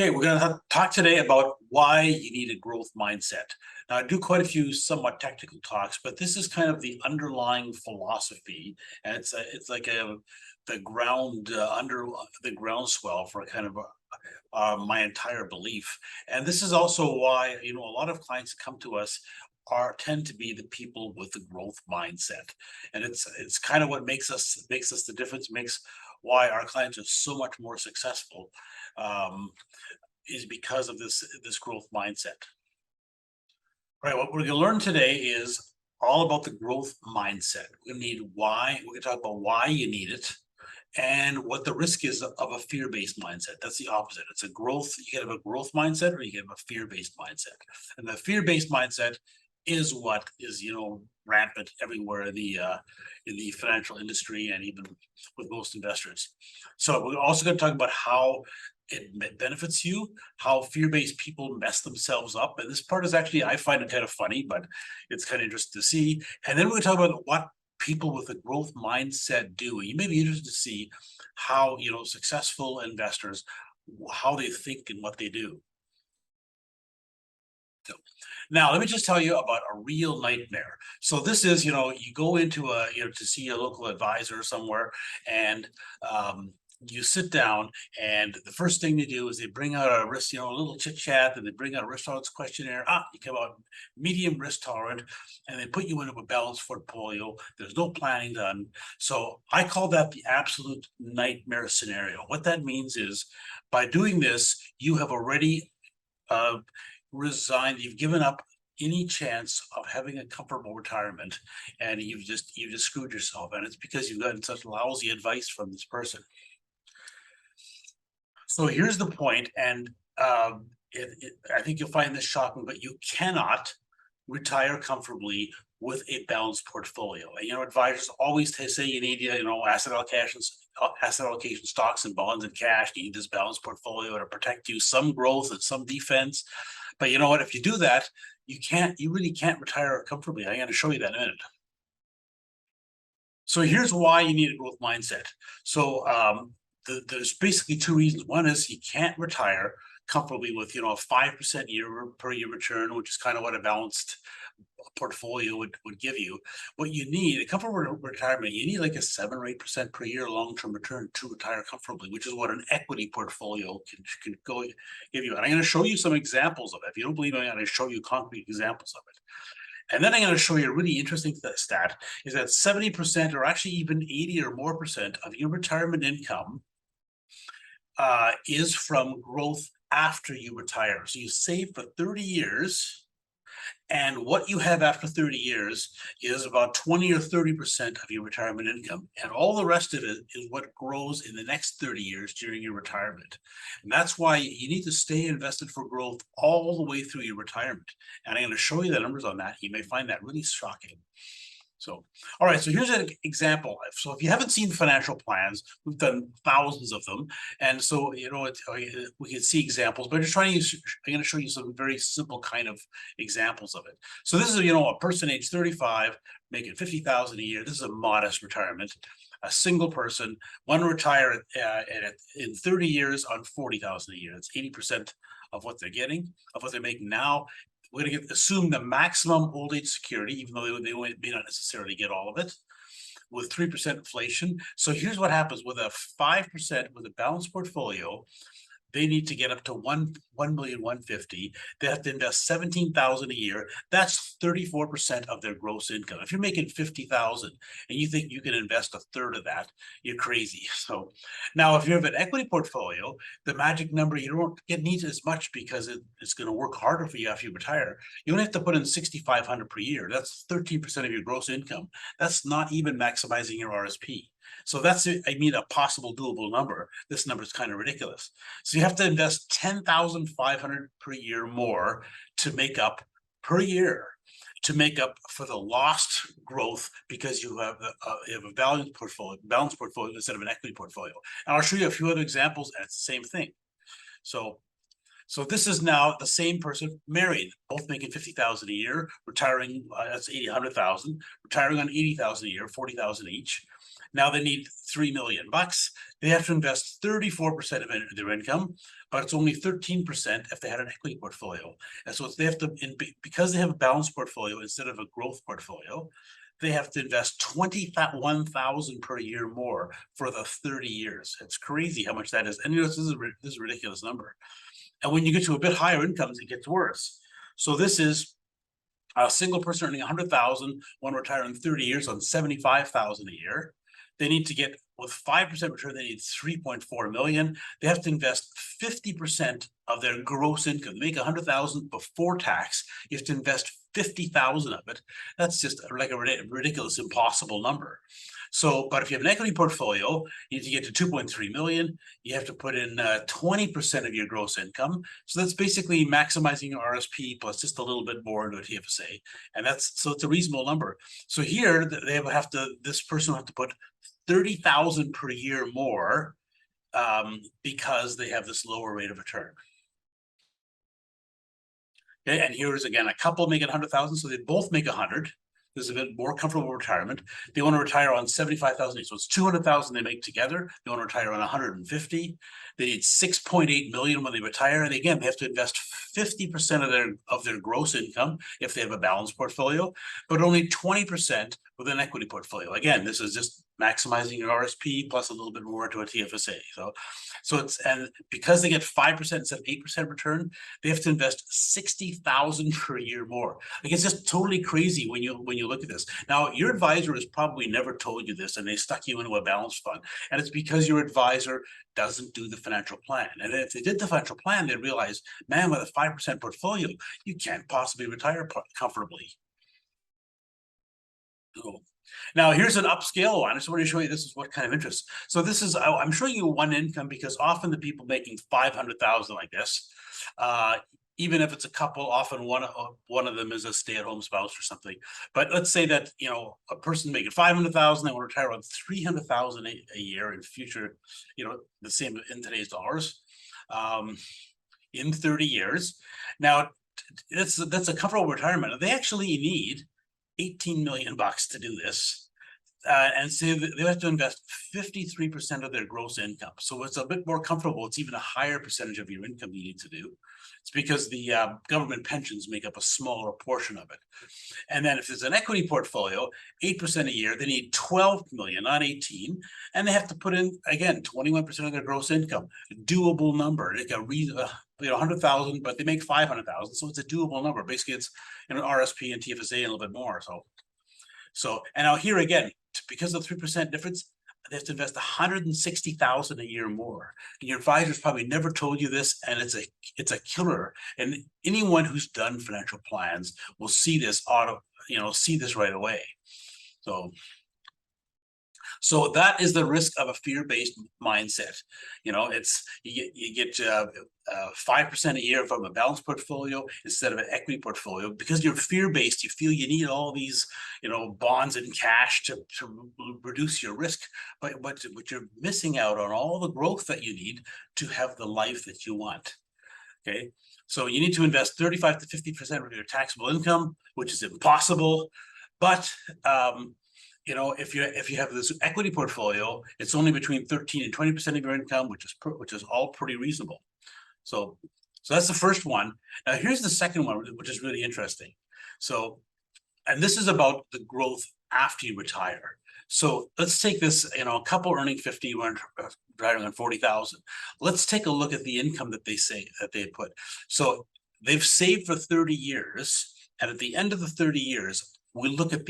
Okay, we're going to talk today about why you need a growth mindset. Now, I do quite a few somewhat technical talks, but this is kind of the underlying philosophy, and it's like the ground under the groundswell for kind of my entire belief. And this is also why a lot of clients that come to us tend to be the people with the growth mindset, and it's kind of what makes us the difference, makes why our clients are so much more successful. Um, is because of this growth mindset. Right. What we're going to learn today is all about the growth mindset. We need why. We're going to talk about why you need it and what the risk is of a fear-based mindset. That's the opposite. It's a growth. You can have a growth mindset or you can have a fear-based mindset. And the fear-based mindset is what is, rampant everywhere in the financial industry and even with most investors. So we're also going to talk about how it benefits you, how fear-based people mess themselves up. And this part is actually, I find it kind of funny, but it's kind of interesting to see. And then we're going to talk about what people with a growth mindset do. And you may be interested to see how, successful investors, how they think and what they do. So, now, let me just tell you about a real nightmare. So this is, you go into to see a local advisor somewhere, and you sit down, and the first thing they do is they bring out a risk, a little chit chat, and they bring out a risk tolerance questionnaire. You come out medium risk tolerant, and they put you into a balanced portfolio. There's no planning done. So I call that the absolute nightmare scenario. What that means is, by doing this, you have already resigned, you've given up any chance of having a comfortable retirement, and you've just screwed yourself, and it's because you've gotten such lousy advice from this person. So here's the point, and I think you'll find this shocking, but you cannot retire comfortably with a balanced portfolio. And advisors always say you need asset allocation, stocks and bonds and cash. You need this balanced portfolio to protect you, some growth and some defense. But you know what? If you do that, you really can't retire comfortably. I'm going to show you that in a minute. So here's why you need a growth mindset. So there's basically two reasons. One is you can't retire comfortably with a 5% per year return, which is kind of what a balanced portfolio would give you. What you need, a comfortable retirement, you need like a 7 or 8% per year long-term return to retire comfortably, which is what an equity portfolio can go give you. And I'm going to show you some examples of it. If you don't believe me, I'm going to show you concrete examples of it. And then I'm going to show you a really interesting stat, is that 70% or actually even 80 or more percent of your retirement income is from growth after you retire. So you save for 30 years, and what you have after 30 years is about 20 or 30% of your retirement income. And all the rest of it is what grows in the next 30 years during your retirement. And that's why you need to stay invested for growth all the way through your retirement. And I'm going to show you the numbers on that. You may find that really shocking. So, all right, so here's an example. So if you haven't seen financial plans, we've done thousands of them. And so, we can see examples, but I'm going to show you some very simple kind of examples of it. So this is, a person age 35, making 50,000 a year. This is a modest retirement. A single person, one to retire in 30 years on 40,000 a year. That's 80% of what they're getting, of what they're making now. We're going to assume the maximum old age security, even though they may not necessarily get all of it, with 3% inflation. So here's what happens with a 5% with a balanced portfolio. They need to get up to 1,150,000. They have to invest 17,000 a year. That's 34% of their gross income. If you're making 50,000 and you think you can invest a third of that, you're crazy. So now, if you have an equity portfolio, the magic number, you don't need as much because it's going to work harder for you after you retire. You only have to put in 6,500 per year. That's 13% of your gross income. That's not even maximizing your RSP. So that's, a possible doable number. This number is kind of ridiculous. So you have to invest 10,500 per year more to make up per year, to make up for the lost growth, because you have a balanced portfolio instead of an equity portfolio. And I'll show you a few other examples, and it's the same thing. So this is now the same person, married, both making 50,000 a year, retiring, that's 100,000, retiring on 80,000 a year, 40,000 each. Now they need $3 million. They have to invest 34% of their income, but it's only 13% if they had an equity portfolio. And so they have to, because they have a balanced portfolio instead of a growth portfolio, they have to invest $21,000 per year more for the 30 years. It's crazy how much that is. And you know, this is a ridiculous number. And when you get to a bit higher incomes, it gets worse. So this is a single person earning 100,000, one retiring 30 years on 75,000 a year. They need to get, with 5% return, they need 3.4 million. They have to invest 50% of their gross income. They make 100,000 before tax. You have to invest 50,000 of it. That's just like a ridiculous, impossible number. So, but if you have an equity portfolio, you need to get to 2.3 million. You have to put in 20% of your gross income. So that's basically maximizing your RSP plus just a little bit more into a TFSA. And that's, so it's a reasonable number. So here they have to, this person will have to put 30,000 per year more because they have this lower rate of return. Okay, and here's again, a couple making 100,000, so they both make 100. There's a bit more comfortable retirement. They want to retire on 75,000, so it's 200,000 they make together. They want to retire on 150. They need 6.8 million when they retire, and again, they have to invest 50% of their gross income if they have a balanced portfolio, but only 20% with an equity portfolio. Again, this is just maximizing your RSP plus a little bit more to a TFSA. So it's, and because they get 5% instead of 8% return, they have to invest 60,000 per year more. Like, it's just totally crazy when you look at this. Now, your advisor has probably never told you this, and they stuck you into a balanced fund, and it's because your advisor doesn't do the financial plan. And if they did the financial plan, they'd realize, man, with a 5% portfolio, you can't possibly retire comfortably. So, now here's an upscale one. I just want to show you this is what kind of interest. So this is, I'm showing you one income because often the people making 500,000 like this, even if it's a couple, often one of them is a stay-at-home spouse or something. But let's say that, you know, a person making 500,000, they want to retire on 300,000 a year in future, you know, the same in today's dollars, in 30 years. Now, that's a comfortable retirement. They actually need 18 million bucks to do this. And so they have to invest 53% of their gross income. So it's a bit more comfortable. It's even a higher percentage of your income you need to do. It's because the government pensions make up a smaller portion of it. And then if it's an equity portfolio, 8% a year, they need 12 million, not 18. And they have to put in, again, 21% of their gross income, a doable number, like a reason, you know, 100,000, but they make 500,000. So it's a doable number. Basically, it's, you know, RSP and TFSA and a little bit more. So, and now here again, because of the 3% difference, they have to invest 160,000 a year more. And your advisor's probably never told you this, and it's a killer. And anyone who's done financial plans will see this see this right away. So that is the risk of a fear-based mindset. You know, it's you get 5% a year from a balanced portfolio instead of an equity portfolio because you're fear-based. You feel you need all these, you know, bonds and cash to reduce your risk, but you're missing out on all the growth that you need to have the life that you want. Okay, so you need to invest 35 to 50% of your taxable income, which is impossible, but you know, if you have this equity portfolio, it's only between 13 and 20% of your income, which is all pretty reasonable. So that's the first one. Now here's the second one, which is really interesting. So, and this is about the growth after you retire. So let's take this, you know, a couple earning 50, one retiring on 40,000. Let's take a look at the income that they say that they put. So they've saved for 30 years, and at the end of the 30 years, we look at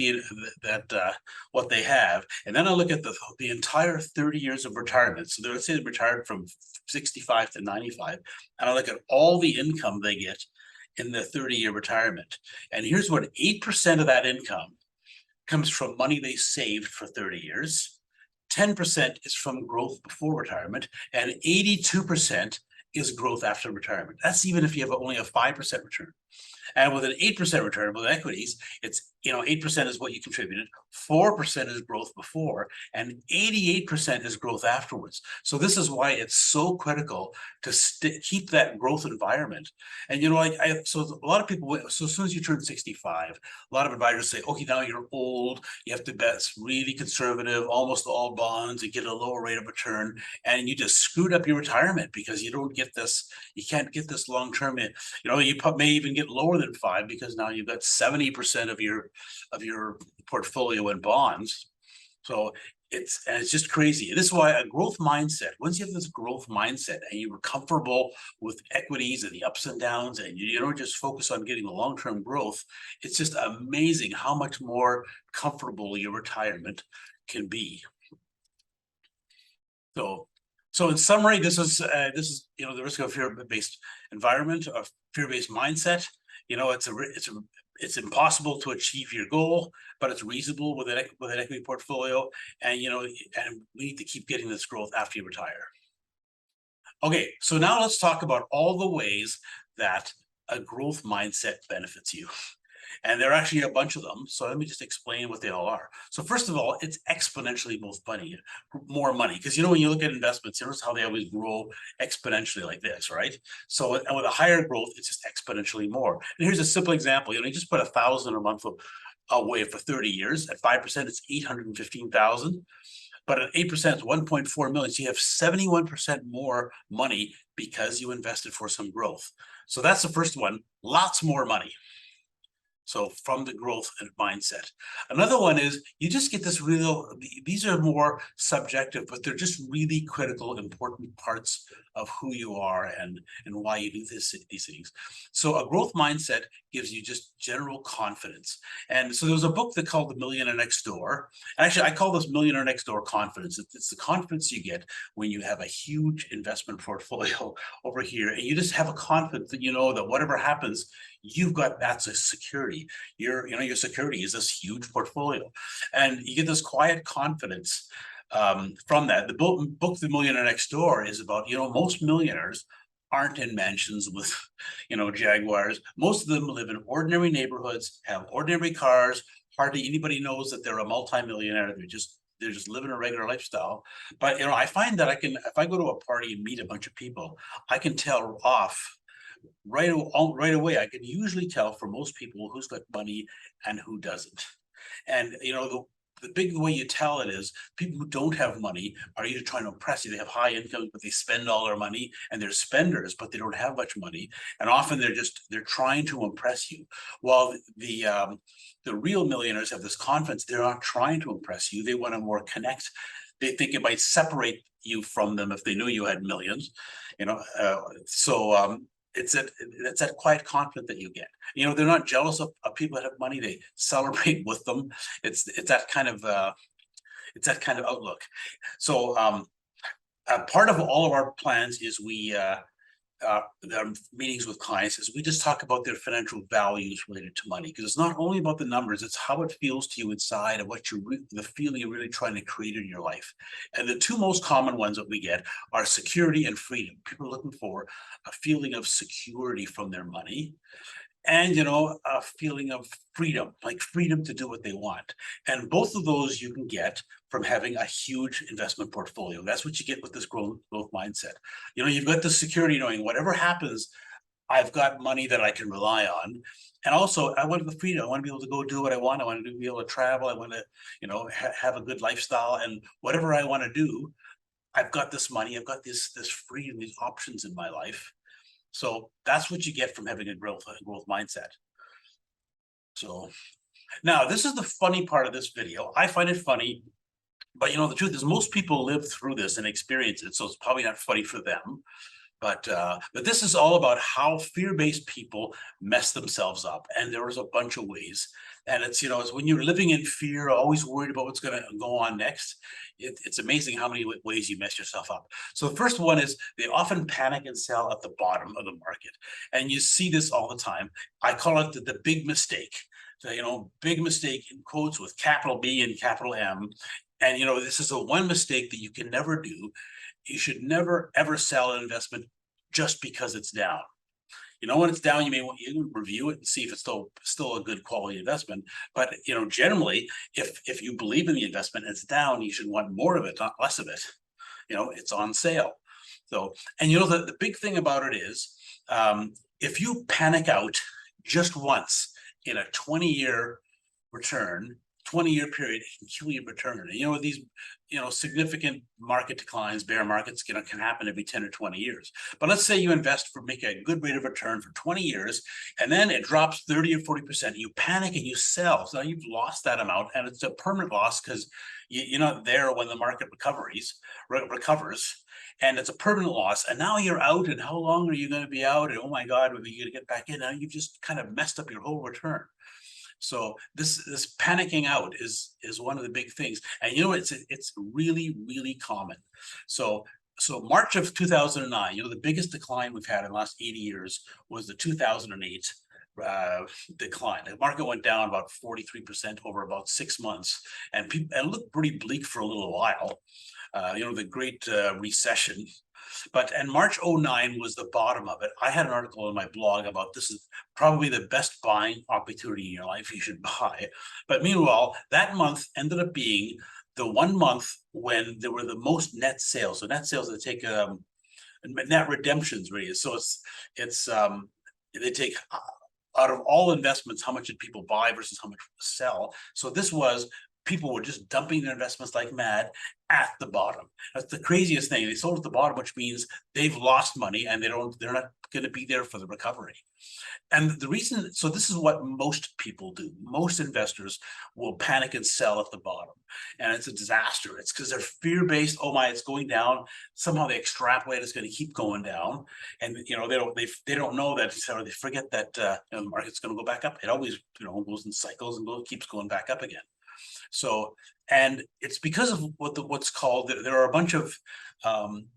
what they have, and then I look at the entire 30 years of retirement. So let's say they retired from 65 to 95, and I look at all the income they get in the 30-year retirement. And here's what 8% of that income comes from money they saved for 30 years. 10% is from growth before retirement, and 82% is growth after retirement. That's even if you have only a 5% return. And with an 8% return with equities, it's 8% is what you contributed, 4% is growth before, and 88% is growth afterwards. So this is why it's so critical to keep that growth environment. And so a lot of people, so as soon as you turn 65, a lot of advisors say, okay, now you're old, you have to bet really conservative, almost all bonds, and get a lower rate of return, and you just screwed up your retirement because you don't get this, you can't get this long-term. You may even get lower than 5 because now you've got 70% of your portfolio in bonds. So it's just crazy. This is why a growth mindset, once you have this growth mindset and you were comfortable with equities and the ups and downs, and you don't just focus on getting the long-term growth, it's just amazing how much more comfortable your retirement can be. So in summary, this is the risk of fear-based environment, a fear-based mindset. It's impossible to achieve your goal, but it's reasonable with an equity portfolio, and and we need to keep getting this growth after you retire. Okay, so now let's talk about all the ways that a growth mindset benefits you. And there are actually a bunch of them. So let me just explain what they all are. So first of all, it's exponentially more money. Because when you look at investments, notice how they always grow exponentially like this, right? So with a higher growth, it's just exponentially more. And here's a simple example. You just put $1,000 a month away for 30 years. At 5%, it's 815,000. But at 8%, it's 1.4 million. So you have 71% more money because you invested for some growth. So that's the first one. Lots more money. So from the growth and mindset. Another one is you just get this these are more subjective, but they're just really critical, important parts of who you are and why you do these things. So a growth mindset gives you just general confidence. And so there was a book that called The Millionaire Next Door. And actually, I call this Millionaire Next Door confidence. It's the confidence you get when you have a huge investment portfolio over here, and you just have a confidence that that whatever happens, you've got that's a security. Your security is this huge portfolio, and you get this quiet confidence from that. The book The Millionaire Next Door is about most millionaires aren't in mansions with Jaguars. Most of them live in ordinary neighborhoods, have ordinary cars. Hardly anybody knows that they're a multimillionaire. They're just living a regular lifestyle. But I find that if I go to a party and meet a bunch of people, I can tell off right away. I can usually tell for most people who's got money and who doesn't. And the big way you tell it is people who don't have money are either trying to impress you. They have high incomes, but they spend all their money, and they're spenders, but they don't have much money. And often they're trying to impress you. While the real millionaires have this confidence. They're not trying to impress you. They want to more connect. They think it might separate you from them if they knew you had millions. It's that quiet confidence that you get. They're not jealous of people that have money. They celebrate with them. It's that kind of outlook. So part of all of our plans is the meetings with clients is we just talk about their financial values related to money, because it's not only about the numbers, it's how it feels to you inside and what the feeling you're really trying to create in your life. And the two most common ones that we get are security and freedom. People are looking for a feeling of security from their money, and a feeling of freedom, like freedom to do what they want. And both of those you can get from having a huge investment portfolio. That's what you get with this growth mindset. You've got the security knowing whatever happens, I've got money that I can rely on. And also, I want the freedom. I want to be able to go do what I want. I want to be able to travel. I want to, have a good lifestyle, and whatever I want to do, I've got this money. I've got this freedom, these options in my life. So that's what you get from having a growth mindset. So now this is the funny part of this video. I find it funny, but the truth is most people live through this and experience it. So it's probably not funny for them. But this is all about how fear-based people mess themselves up. And there was a bunch of ways. And it's when you're living in fear, always worried about what's going to go on next, it's amazing how many ways you mess yourself up. So the first one is they often panic and sell at the bottom of the market. And you see this all the time. I call it the big mistake. So, big mistake in quotes with capital B and capital M. And, this is the one mistake that you can never do. You should never, ever sell an investment just because it's down. You know, when it's down, you may want you review it and see if it's still a good quality investment. But you know, generally, if you believe in the investment and it's down, you should want more of it, not less of it. You know, it's on sale. So, and you know, the big thing about it is, if you panic out just once in a 20-year return, 20-year period, it can kill your return. And you know, these, you know, significant market declines, bear markets, you know, can happen every 10 or 20 years. But let's say you invest for make a good rate of return for 20 years, and then it drops 30 or 40%. You panic and you sell. So now you've lost that amount, and it's a permanent loss because you're not there when the market recovers, and it's a permanent loss. And now you're out, and how long are you going to be out? And oh my God, are you going to get back in? Now you've just kind of messed up your whole return. So this panicking out is one of the big things, and you know, it's really common. So March of 2009, you know, the biggest decline we've had in the last 80 years was the 2008 decline. The market went down about 43% over about 6 months, and it looked pretty bleak for a little while. You know, the Great Recession. And March 09 was the bottom of it. I had an article in my blog about this is probably the best buying opportunity in your life you should buy. But meanwhile, that month ended up being the 1 month when there were the most net sales. So net sales, they take net redemptions really. So it's they take out of all investments, how much did people buy versus how much sell. So this was, people were just dumping their investments like mad at the bottom. That's the craziest thing. They sold at the bottom, which means they've lost money and they're not going to be there for the recovery. And the reason, so this is what most people do. Most investors will panic and sell at the bottom, and it's a disaster. It's because they're fear-based. Oh my, it's going down. Somehow they extrapolate it's going to keep going down, and you know, they don't know that, or they forget that you know, the market's going to go back up. It always, you know, goes in cycles and keeps going back up again. So, and it's because of what's called, there are a bunch of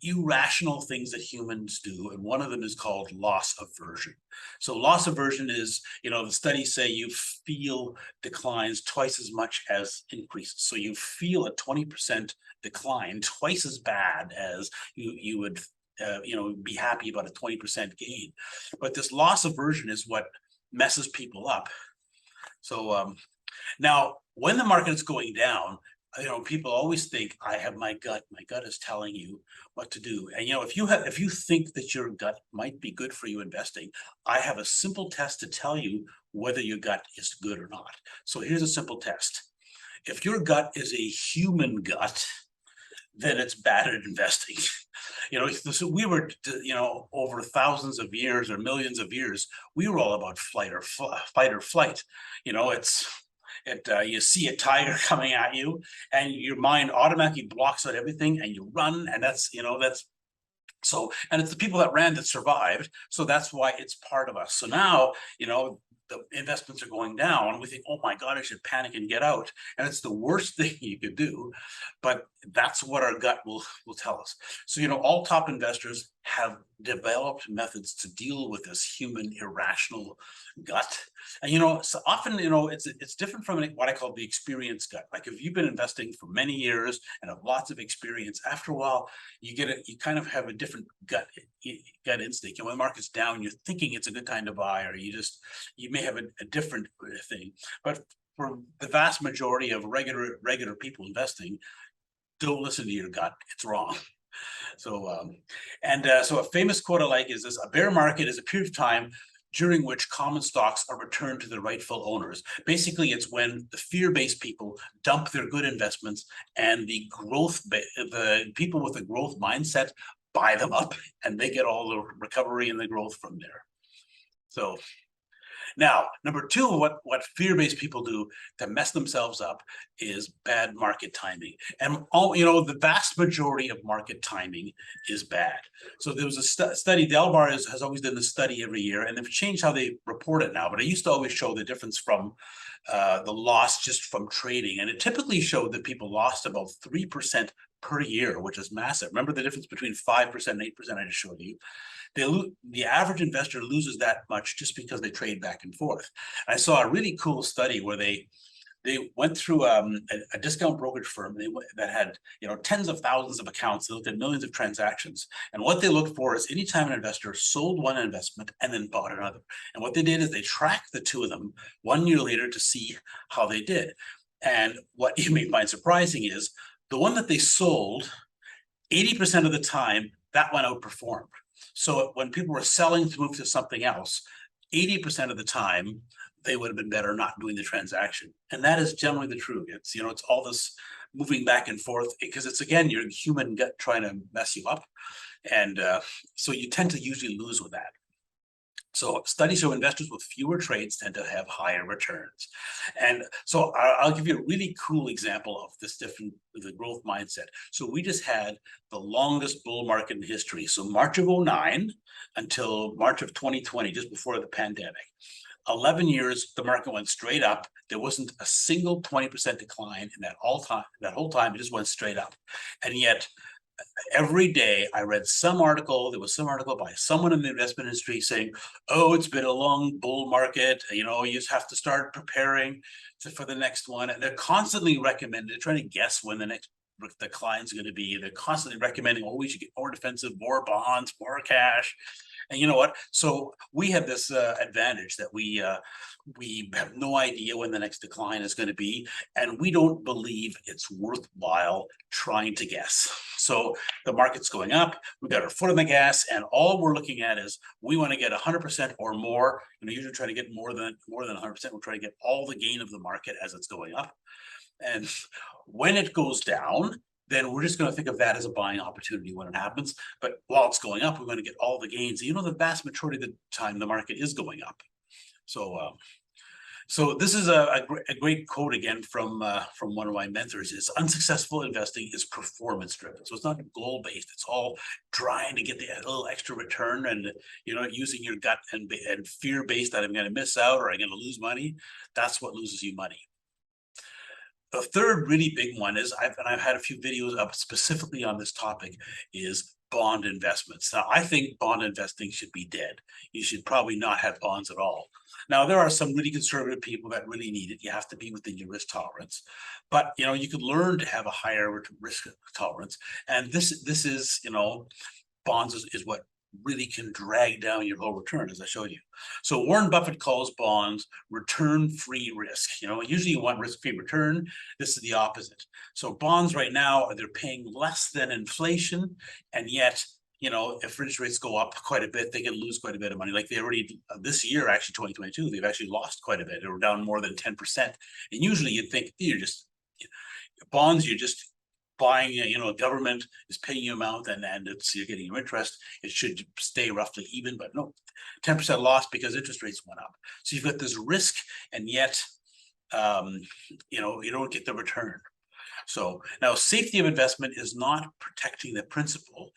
irrational things that humans do, and one of them is called loss aversion. So loss aversion is, you know, the studies say you feel declines twice as much as increases. So you feel a 20% decline twice as bad as you would you know, be happy about a 20% gain. But this loss aversion is what messes people up. So now, when the market is going down, you know, people always think, I have my gut. My gut is telling you what to do. And you know, if you think that your gut might be good for you investing, I have a simple test to tell you whether your gut is good or not. So here's a simple test. If your gut is a human gut, then it's bad at investing. You know, so we were, you know, over thousands of years or millions of years, we were all about fight or flight. You know, you see a tiger coming at you, and your mind automatically blocks out everything, and you run, and that's, you know, that's so, and it's the people that ran that survived. So that's why it's part of us. So now, you know, the investments are going down. We think, oh my God, I should panic and get out. And it's the worst thing you could do. But that's what our gut will tell us. So, you know, all top investors have developed methods to deal with this human irrational gut. And, you know, so often, you know, it's different from what I call the experience gut. Like if you've been investing for many years and have lots of experience, after a while, you kind of have a different gut instinct. And when the market's down, you're thinking it's a good time to buy, or you may have a different thing. But for the vast majority of regular people investing, don't listen to your gut. It's wrong. So, so a famous quote I like is this: a bear market is a period of time during which common stocks are returned to their rightful owners. Basically, it's when the fear-based people dump their good investments, and the people with a growth mindset buy them up, and they get all the recovery and the growth from there. So now, number two, what fear-based people do to mess themselves up is bad market timing. And you know, the vast majority of market timing is bad. So there was a study, Delbar has always done this study every year, and they've changed how they report it now, but it used to always show the difference from the loss just from trading. And it typically showed that people lost about 3% per year, which is massive. Remember the difference between 5% and 8% I just showed you? The average investor loses that much just because they trade back and forth. I saw a really cool study where they they went through a discount brokerage firm that had tens of thousands of accounts. They looked at millions of transactions, and what they looked for is anytime an investor sold one investment and then bought another. And what they did is they tracked the two of them 1 year later to see how they did. And what you may find surprising is the one that they sold, 80% of the time that one outperformed. So when people were selling to move to something else, 80% of the time they would have been better not doing the transaction. And that is generally the truth. It's it's all this moving back and forth because it's again your human gut trying to mess you up. And so you tend to usually lose with that. So studies show investors with fewer trades tend to have higher returns. And so I'll give you a really cool example of this the growth mindset. So we just had the longest bull market in history. So March of 09 until March of 2020, just before the pandemic. 11 years, the market went straight up. There wasn't a single 20% decline in that whole time. It just went straight up. And yet every day I read some article, there was some article by someone in the investment industry saying, oh, it's been a long bull market. You just have to start preparing for the next one. And they're constantly recommending, they're trying to guess when the next decline is going to be. They're constantly recommending, oh, we should get more defensive, more bonds, more cash. And you know what? So we have this advantage that we have no idea when the next decline is going to be, and we don't believe it's worthwhile trying to guess. So the market's going up, we've got our foot on the gas, and all we're looking at is we want to get 100% or more. Usually try to get more than 100%. We're trying to get all the gain of the market as it's going up. And when it goes down, then we're just going to think of that as a buying opportunity when it happens. But while it's going up, we're going to get all the gains. The vast majority of the time, the market is going up. So this is a great quote again from one of my mentors: is unsuccessful investing is performance driven. So it's not goal based. It's all trying to get the little extra return and using your gut and fear based that I'm going to miss out or I'm going to lose money. That's what loses you money. The third really big one is I've had a few videos up specifically on this topic, is bond investments. Now, I think bond investing should be dead. You should probably not have bonds at all. Now, there are some really conservative people that really need it. You have to be within your risk tolerance, but you could learn to have a higher risk tolerance. And this is bonds is what really can drag down your whole return, as I showed you. So Warren Buffett calls bonds return-free risk. Usually you want risk-free return. This is the opposite. So bonds right now, they're paying less than inflation, and yet, if interest rates go up quite a bit, they can lose quite a bit of money. Like they already, this year, actually 2022, they've actually lost quite a bit. They were down more than 10%. And usually you'd think, bonds, you're just buying, government is paying you amount and you're getting your interest. It should stay roughly even, but no, 10% loss because interest rates went up. So you've got this risk, and yet, you don't get the return. So now safety of investment is not protecting the principal.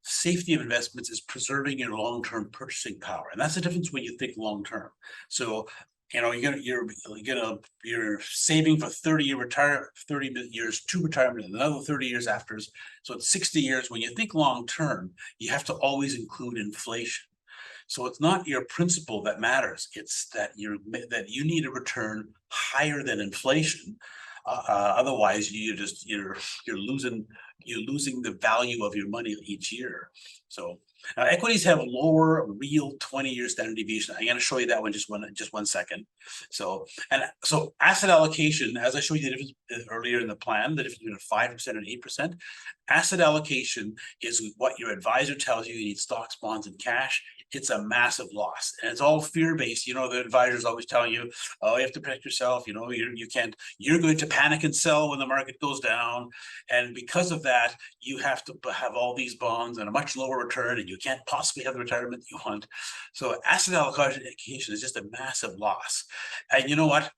Safety of investments is preserving your long-term purchasing power. And that's the difference when you think long-term. So you're saving for 30 years to retirement, and another 30 years after. So it's 60 years. When you think long term, you have to always include inflation. So it's not your principal that matters. It's that you need a return higher than inflation. Otherwise, you're losing the value of your money each year. So now equities have lower real 20-year standard deviation. I'm going to show you that one just one second. So asset allocation, as I showed you the difference earlier in the plan, the difference between 5% and 8%. Asset allocation is what your advisor tells you. You need stocks, bonds, and cash. It's a massive loss, and it's all fear-based. The advisor's always telling you, oh, you have to protect yourself. You're going to panic and sell when the market goes down. And because of that, you have to have all these bonds and a much lower return, and you can't possibly have the retirement you want. So asset allocation is just a massive loss. And you know what?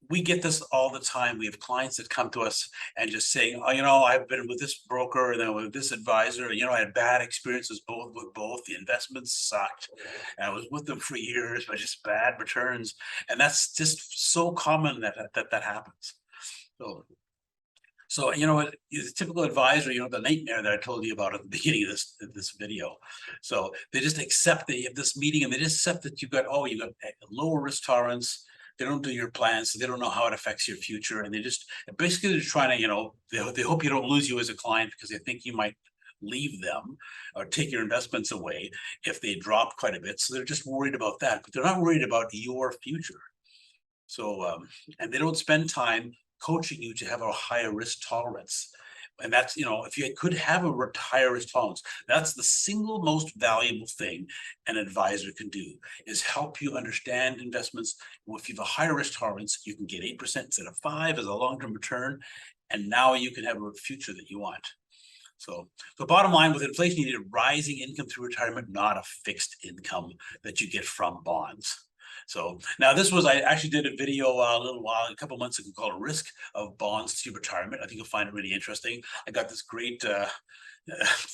We get this all the time. We have clients that come to us and just saying, oh, I've been with this broker and then with this advisor. I had bad experiences with both. The investments sucked. And I was with them for years, but just bad returns. And that's just so common that happens. So the typical advisor, the nightmare that I told you about at the beginning of this video. So they just accept that you have this meeting, and they just accept that you've got lower risk tolerance. They don't do your plans, so they don't know how it affects your future, and they just basically they're trying to, they hope you don't lose you as a client because they think you might leave them or take your investments away if they drop quite a bit. So they're just worried about that, but they're not worried about your future. So, and they don't spend time coaching you to have a higher risk tolerance. And that's, if you could have a higher risk tolerance, that's the single most valuable thing an advisor can do, is help you understand investments. If you have a higher risk tolerance, you can get 8% instead of 5 as a long-term return. And now you can have a future that you want. So the bottom line, with inflation, you need a rising income through retirement, not a fixed income that you get from bonds. So now I actually did a video a couple months ago called Risk of Bonds to Retirement. I think you'll find it really interesting. I got this great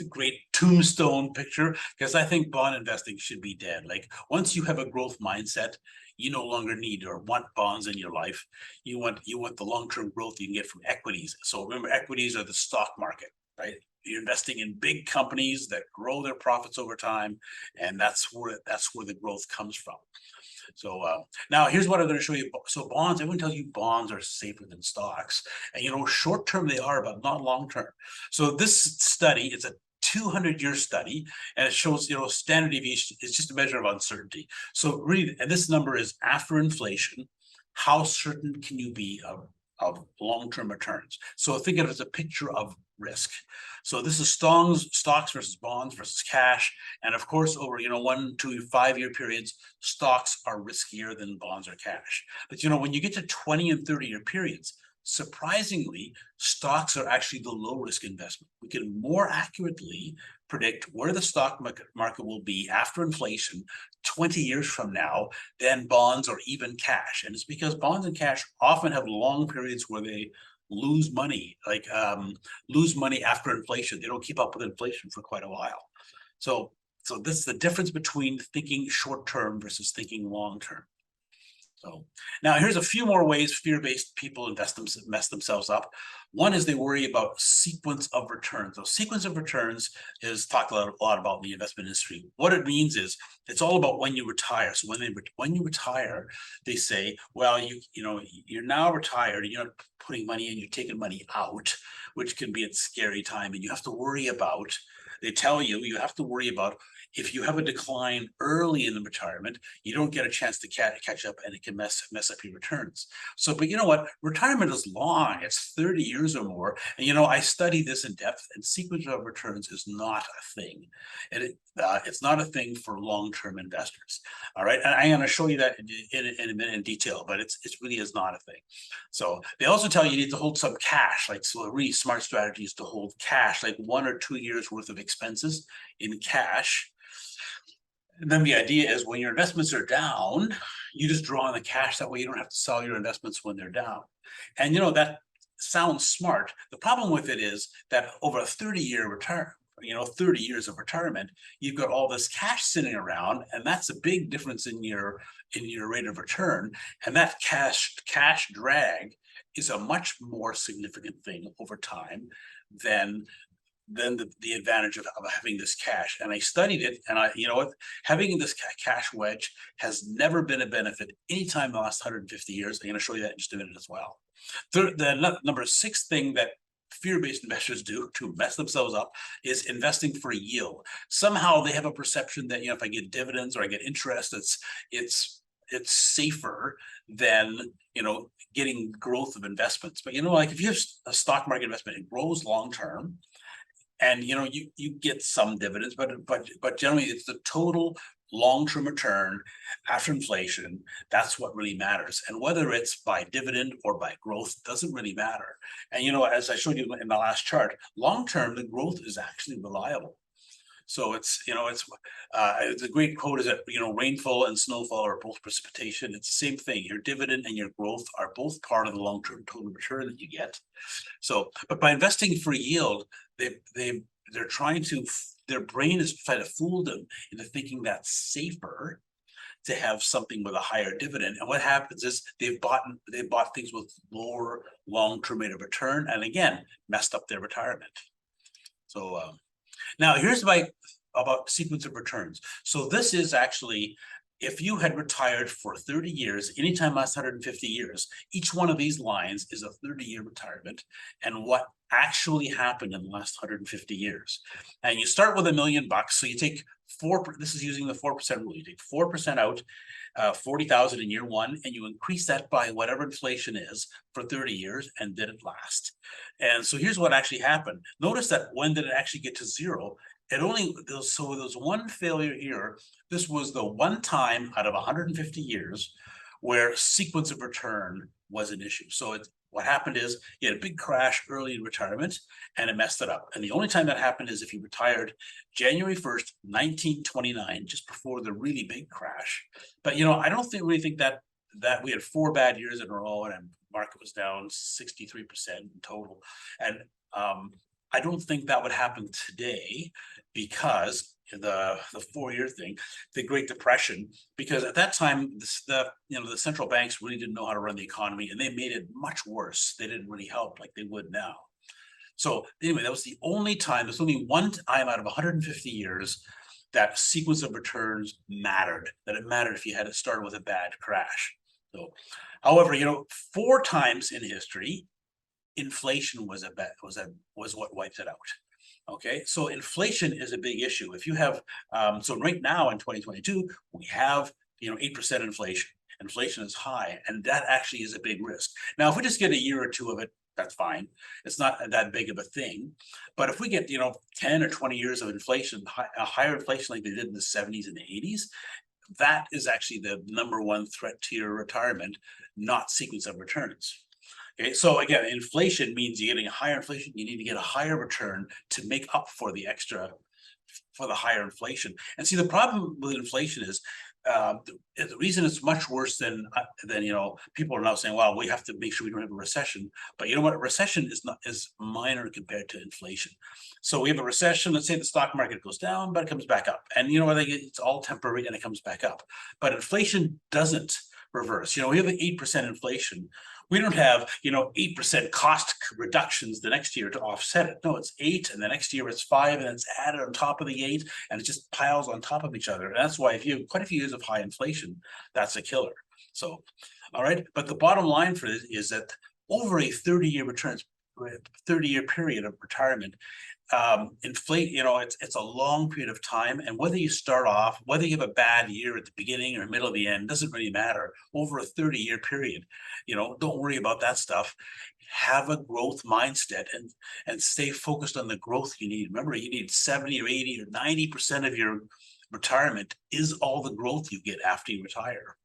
great tombstone picture because I think bond investing should be dead. Like, once you have a growth mindset, you no longer need or want bonds in your life. You want the long-term growth you can get from equities. So remember, equities are the stock market, right? You're investing in big companies that grow their profits over time, and that's where the growth comes from. So now here's what I'm going to show you. So bonds, everyone tells you bonds are safer than stocks, and short term they are, but not long term. So this study, it's a 200-year study, and it shows, standard deviation is just a measure of uncertainty. So really, and this number is after inflation, how certain can you be of long-term returns? So think of it as a picture of risk. So this is stocks versus bonds versus cash. And of course, over 1 to 5 year periods, stocks are riskier than bonds or cash. But when you get to 20 and 30-year periods, surprisingly, stocks are actually the low risk investment. We can more accurately predict where the stock market will be after inflation 20 years from now than bonds or even cash. And it's because bonds and cash often have long periods where they lose money, lose money after inflation. They don't keep up with inflation for quite a while. So this is the difference between thinking short term versus thinking long term. So now here's a few more ways fear-based people mess themselves up. One is they worry about sequence of returns. So sequence of returns is talked a lot about in the investment industry. What it means is it's all about when you retire. So when you retire, they say, well, you're now retired and you're not putting money in, you're taking money out, which can be a scary time. And you have to worry about, they tell you have to worry about, if you have a decline early in the retirement, you don't get a chance to catch up, and it can mess up your returns. So, but you know what? Retirement is long. It's 30 years or more. And I studied this in depth, and sequence of returns is not a thing. And it's not a thing for long-term investors. All right. And I'm going to show you that in a minute in detail, but it really is not a thing. So they also tell you need to hold some cash. So a really smart strategy is to hold cash, like 1 or 2 years worth of expenses in cash. And then the idea is, when your investments are down, you just draw on the cash. That way you don't have to sell your investments when they're down. And that sounds smart. The problem with it is that over a 30-year return, 30 years of retirement, you've got all this cash sitting around, and that's a big difference in your rate of return. And that cash drag is a much more significant thing over time than the advantage of having this cash. And I studied it, and having this cash wedge has never been a benefit anytime in the last 150 years. I'm going to show you that in just a minute as well. The number 6 thing that fear-based investors do to mess themselves up is investing for yield. Somehow they have a perception that, if I get dividends or I get interest, it's safer than getting growth of investments. But if you have a stock market investment, it grows long term. And you get some dividends, but generally it's the total long-term return after inflation. That's what really matters. And whether it's by dividend or by growth doesn't really matter. And as I showed you in the last chart, long-term the growth is actually reliable. So it's a great quote is that rainfall and snowfall are both precipitation. It's the same thing. Your dividend and your growth are both part of the long-term total return that you get. So, but by investing for yield, they're trying to, their brain is trying to fool them into thinking that's safer to have something with a higher dividend. And what happens is they bought things with lower long-term rate of return, and again messed up their retirement. So now here's about sequence of returns. So this is actually if you had retired for 30 years, anytime last 150 years, each one of these lines is a 30-year retirement and what actually happened in the last 150 years. And you start with $1 million. So you take this is using the 4% rule. You take 4% out, 40,000 in year one, and you increase that by whatever inflation is for 30 years, and did it last. And so here's what actually happened. Notice that when did it actually get to zero? It only, so there was one failure here. This was the one time out of 150 years where sequence of return was an issue. So what happened is you had a big crash early in retirement and it messed it up. And the only time that happened is if you retired January 1st, 1929, just before the really big crash. But I don't really think that we had 4 bad years in a row and the market was down 63% in total. And I don't think that would happen today because the 4-year thing, the Great Depression, because at that time the central banks really didn't know how to run the economy and they made it much worse. They didn't really help like they would now. So anyway, that was the only time. There's only one time out of 150 years that sequence of returns mattered. That it mattered if you had to start with a bad crash. So, however, 4 times in history, inflation was what wiped it out. Okay, so inflation is a big issue. If you have, so right now in 2022, we have 8% inflation. Inflation is high, and that actually is a big risk. Now, if we just get a year or two of it, that's fine. It's not that big of a thing. But if we get 10 or 20 years of inflation, a higher inflation like they did in the 70s and the 80s, that is actually the #1 threat to your retirement, not sequence of returns. Okay, so again, inflation means you're getting a higher inflation. You need to get a higher return to make up for the higher inflation. And see, the problem with inflation is the reason it's much worse than people are now saying, well, we have to make sure we don't have a recession. But you know what? A recession is minor compared to inflation. So we have a recession. Let's say the stock market goes down, but it comes back up. And it's all temporary and it comes back up. But inflation doesn't reverse. We have an 8% inflation. We don't have 8% cost reductions the next year to offset it. No, it's 8, and the next year it's 5, and it's added on top of the 8, and it just piles on top of each other. And that's why if you have quite a few years of high inflation, that's a killer. So, all right, but the bottom line for this is that over a 30-year period of retirement, it's a long period of time, and whether you start off, whether you have a bad year at the beginning or middle of the end, doesn't really matter. Over a 30-year period, don't worry about that stuff. Have a growth mindset and stay focused on the growth you need. Remember, you need 70 or 80 or 90% of your retirement is all the growth you get after you retire.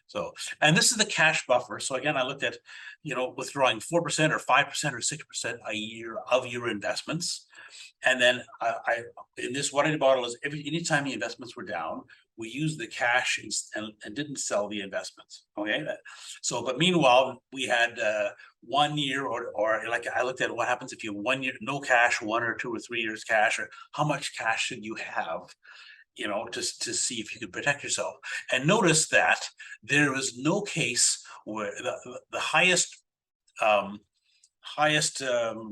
So, and this is the cash buffer. So again, I looked at, withdrawing 4% or 5% or 6% a year of your investments. And then in this what I model is anytime the investments were down, we used the cash and didn't sell the investments. Okay. So, but meanwhile, we had 1 year or like I looked at what happens if you have 1 year, no cash, 1 or 2 or 3 years cash, or how much cash should you have, just to see if you could protect yourself. And notice that there is no case where the highest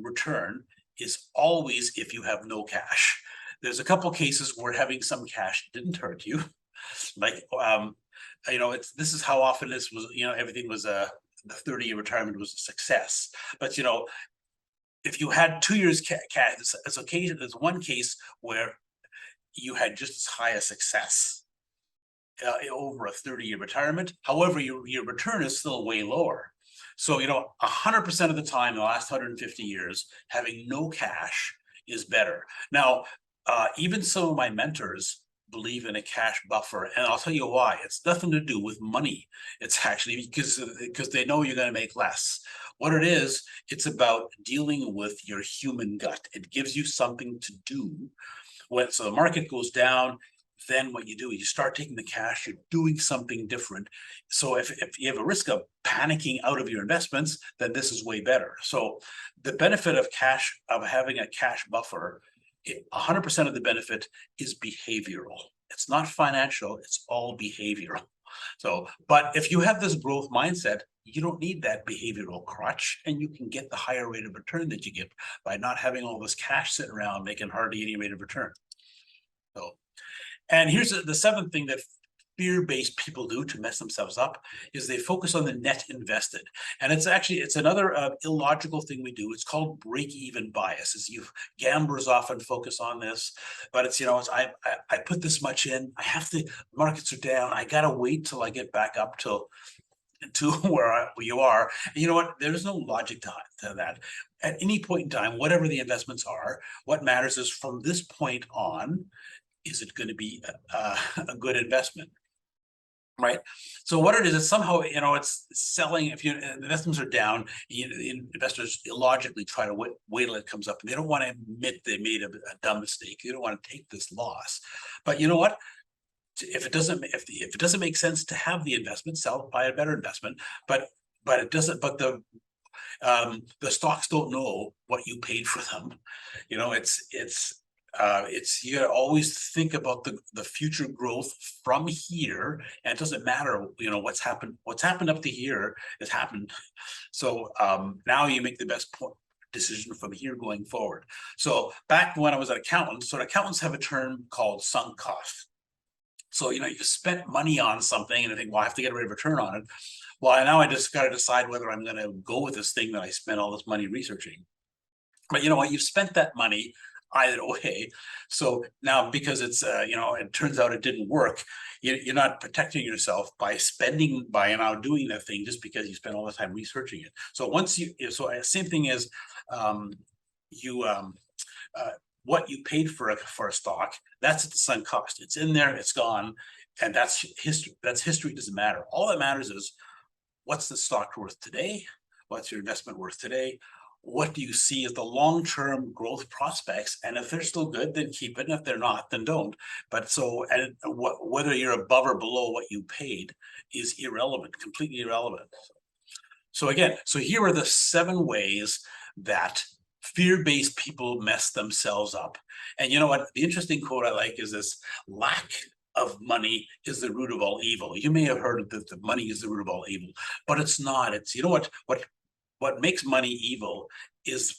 return is always if you have no cash. There's a couple cases where having some cash didn't hurt you. Like, this is how often this was, everything was the 30-year retirement was a success. But, if you had 2 years cash, there's one case where you had just as high a success over a 30-year retirement. However, your return is still way lower. So, 100% of the time in the last 150 years, having no cash is better. Now, even some of my mentors believe in a cash buffer, and I'll tell you why. It's nothing to do with money. It's actually because they know you're going to make less. What it is, it's about dealing with your human gut. It gives you something to do. So the market goes down, then what you do is you start taking the cash, you're doing something different. So if you have a risk of panicking out of your investments, then this is way better. So the benefit of having a cash buffer, 100% of the benefit is behavioral. It's not financial, it's all behavioral. So, but if you have this growth mindset, you don't need that behavioral crutch, and you can get the higher rate of return that you get by not having all this cash sitting around making hardly any rate of return. So, and here's the 7th thing that fear-based people do to mess themselves up is they focus on the net invested. And it's another illogical thing we do. It's called break-even bias. Is you gamblers often focus on this, but I put this much in, I have to, markets are down, I gotta wait till I get back up to where you are. And you know what? There's no logic to that. At any point in time, whatever the investments are, what matters is from this point on, is it going to be a good investment? Right. So what it is somehow, it's selling. If investments are down, investors illogically try to wait till it comes up. They don't want to admit they made a dumb mistake. They don't want to take this loss. But you know what? If it doesn't make sense to have the investment, sell, buy a better investment. But it doesn't. But the stocks don't know what you paid for them. You gotta always think about the future growth from here, and it doesn't matter, what's happened up to here has happened. So now you make the best decision from here going forward. So back when I was an accountant, so accountants have a term called sunk cost. So you spent money on something and I think, well, I have to get a rate of return on it. Well, now I just got to decide whether I'm going to go with this thing that I spent all this money researching. But you know what? You've spent that money either way. So now, because it's it turns out it didn't work, you're not protecting yourself by now doing that thing just because you spent all the time researching it. So same thing as what you paid for a stock, that's at the sunk cost. It's in there, it's gone, and that's history. It doesn't matter. All that matters is what's the stock worth today? What's your investment worth today? What do you see as the long-term growth prospects? And if they're still good, then keep it. And if they're not, then don't. But whether you're above or below what you paid is irrelevant, completely irrelevant. So here are the 7 ways that fear-based people mess themselves up. And you know what? The interesting quote I like is this: lack of money is the root of all evil. You may have heard that the money is the root of all evil, but it's not. It's, what makes money evil is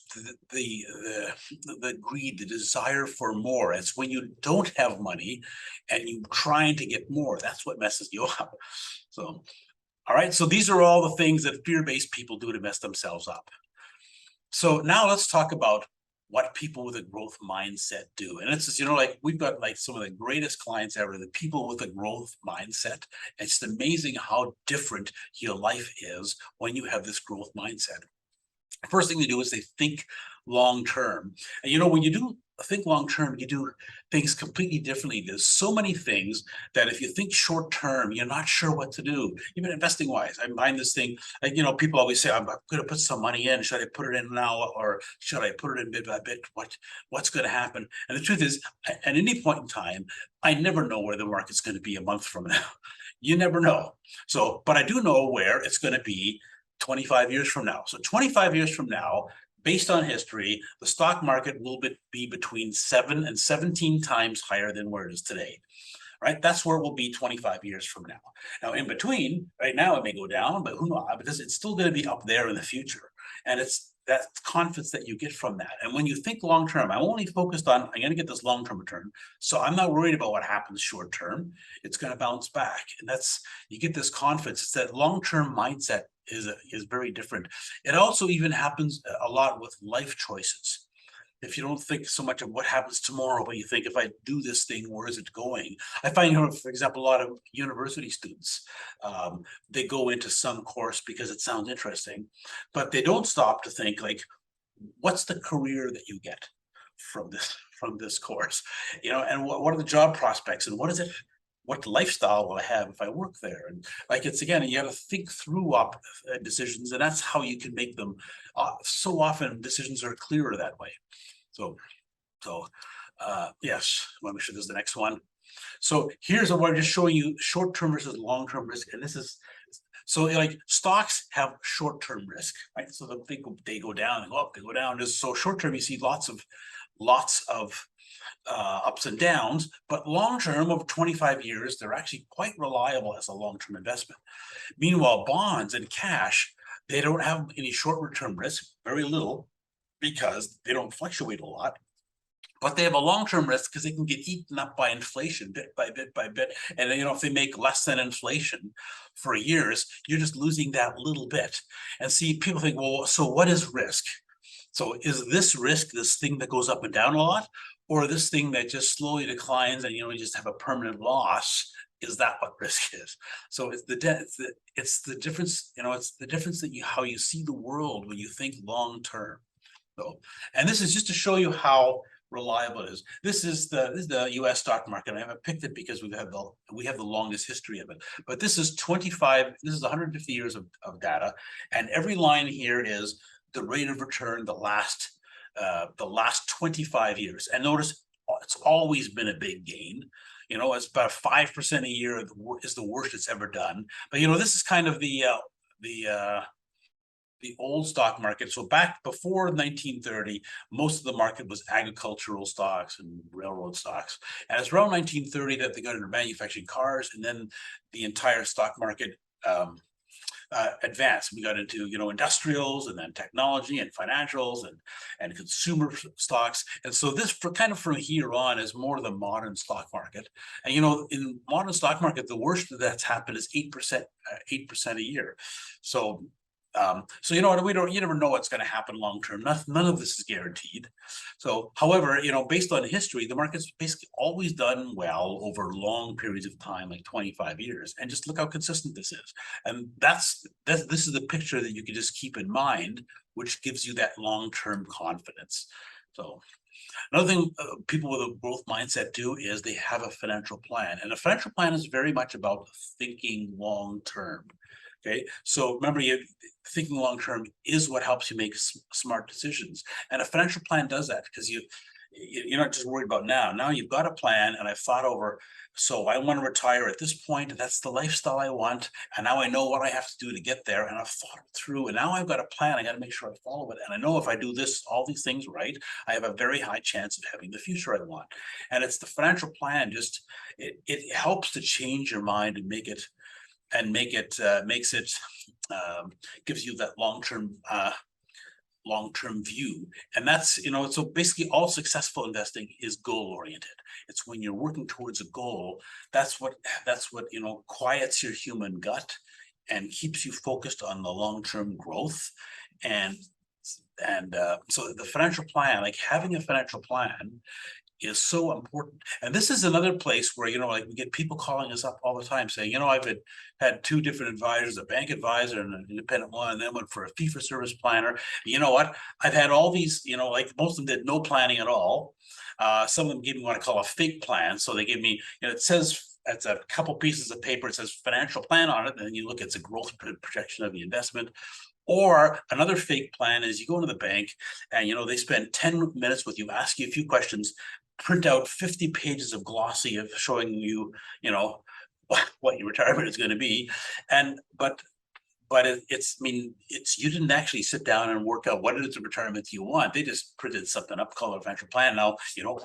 the greed, the desire for more. It's when you don't have money and you're trying to get more. That's what messes you up. So, all right. So these are all the things that fear-based people do to mess themselves up. So now let's talk about what people with a growth mindset do. And it's just, we've got some of the greatest clients ever, the people with a growth mindset. It's amazing how different your life is when you have this growth mindset. First thing they do is they think long term. And when you do think long term, you do things completely differently. There's so many things that if you think short term, you're not sure what to do. Even investing wise, I find this thing, people always say, I'm going to put some money in. Should I put it in now, or should I put it in bit by bit? What's going to happen? And the truth is, at any point in time, I never know where the market's going to be a month from now. You never know. So, but I do know where it's going to be 25 years from now. So 25 years from now, based on history, the stock market will be between 7 and 17 times higher than where it is today. Right? That's where it will be 25 years from now. Now, in between, right now it may go down, but who knows? Because it's still going to be up there in the future. And it's that confidence that you get from that. And when you think long term, I'm only focused on, I'm going to get this long term return. So I'm not worried about what happens short term. It's going to bounce back. And you get this confidence. It's that long term mindset is very different. It also even happens a lot with life choices. If you don't think so much of what happens tomorrow, but you think, if I do this thing, where is it going? I find, for example, a lot of university students, they go into some course because it sounds interesting, but they don't stop to think, what's the career that you get from this course? And what are the job prospects, and what lifestyle will I have if I work there? And you got to think through decisions, and that's how you can make them. So often decisions are clearer that way. Yes, let me show this the next one. So here's what I'm just showing you: short-term versus long-term risk. And this is, so stocks have short-term risk, right? So they go down, they go up, they go down. So short-term, you see lots of ups and downs, but long-term of 25 years, they're actually quite reliable as a long-term investment. Meanwhile, bonds and cash, they don't have any short-term risk, very little, because they don't fluctuate a lot. But they have a long-term risk because they can get eaten up by inflation bit by bit by bit. And if they make less than inflation for years, you're just losing that little bit. And see, people think, well, so what is risk? So is this risk this thing that goes up and down a lot, or this thing that just slowly declines and you just have a permanent loss? Is that what risk is? So it's the difference. It's the difference that how you see the world when you think long term. So, and this is just to show you how reliable it is. This is the U.S. stock market. I haven't picked it because we have the longest history of it. But this is 25. This is 150 years of data, and every line here is the rate of return the last 25 years. And notice it's always been a big gain. It's about 5% a year is the worst it's ever done. But this is kind of the old stock market. So back before 1930, most of the market was agricultural stocks and railroad stocks. And it's around 1930 that they got into manufacturing cars, and then the entire stock market advanced. We got into industrials, and then technology and financials and consumer stocks. And so this kind of from here on is more the modern stock market. And in modern stock market, the worst that's happened is 8% a year. So you never know what's going to happen long term. None of this is guaranteed. So, however, based on history, the market's basically always done well over long periods of time, like 25 years. And just look how consistent this is. And this is the picture that you can just keep in mind, which gives you that long-term confidence. So another thing people with a growth mindset do is they have a financial plan. And a financial plan is very much about thinking long-term. Okay, so remember, thinking long term is what helps you make smart decisions, and a financial plan does that because you're not just worried about now. Now you've got a plan, and I've thought over. So I want to retire at this point. That's the lifestyle I want, and now I know what I have to do to get there, and I've thought it through. And now I've got a plan. I got to make sure I follow it, and I know if I do all these things right, I have a very high chance of having the future I want. And it's the financial plan. Just it helps to change your mind and gives you that long-term view. And that's so basically all successful investing is goal oriented. It's when you're working towards a goal, that's what quiets your human gut and keeps you focused on the long-term growth. And so the financial plan, like having a financial plan, is so important. And this is another place where, like we get people calling us up all the time saying, I've had two different advisors, a bank advisor and an independent one, and then went for a fee-for-service planner. You know what? I've had all these, like most of them did no planning at all. Some of them gave me what I call a fake plan. So they gave me, it says, it's a couple pieces of paper, it says financial plan on it, and then you look, it's a growth projection of the investment. Or another fake plan is you go into the bank and, they spend 10 minutes with you, ask you a few questions, print out 50 pages of glossy of showing you, what your retirement is going to be. But you didn't actually sit down and work out what is the retirement you want. They just printed something up called a financial plan. Now,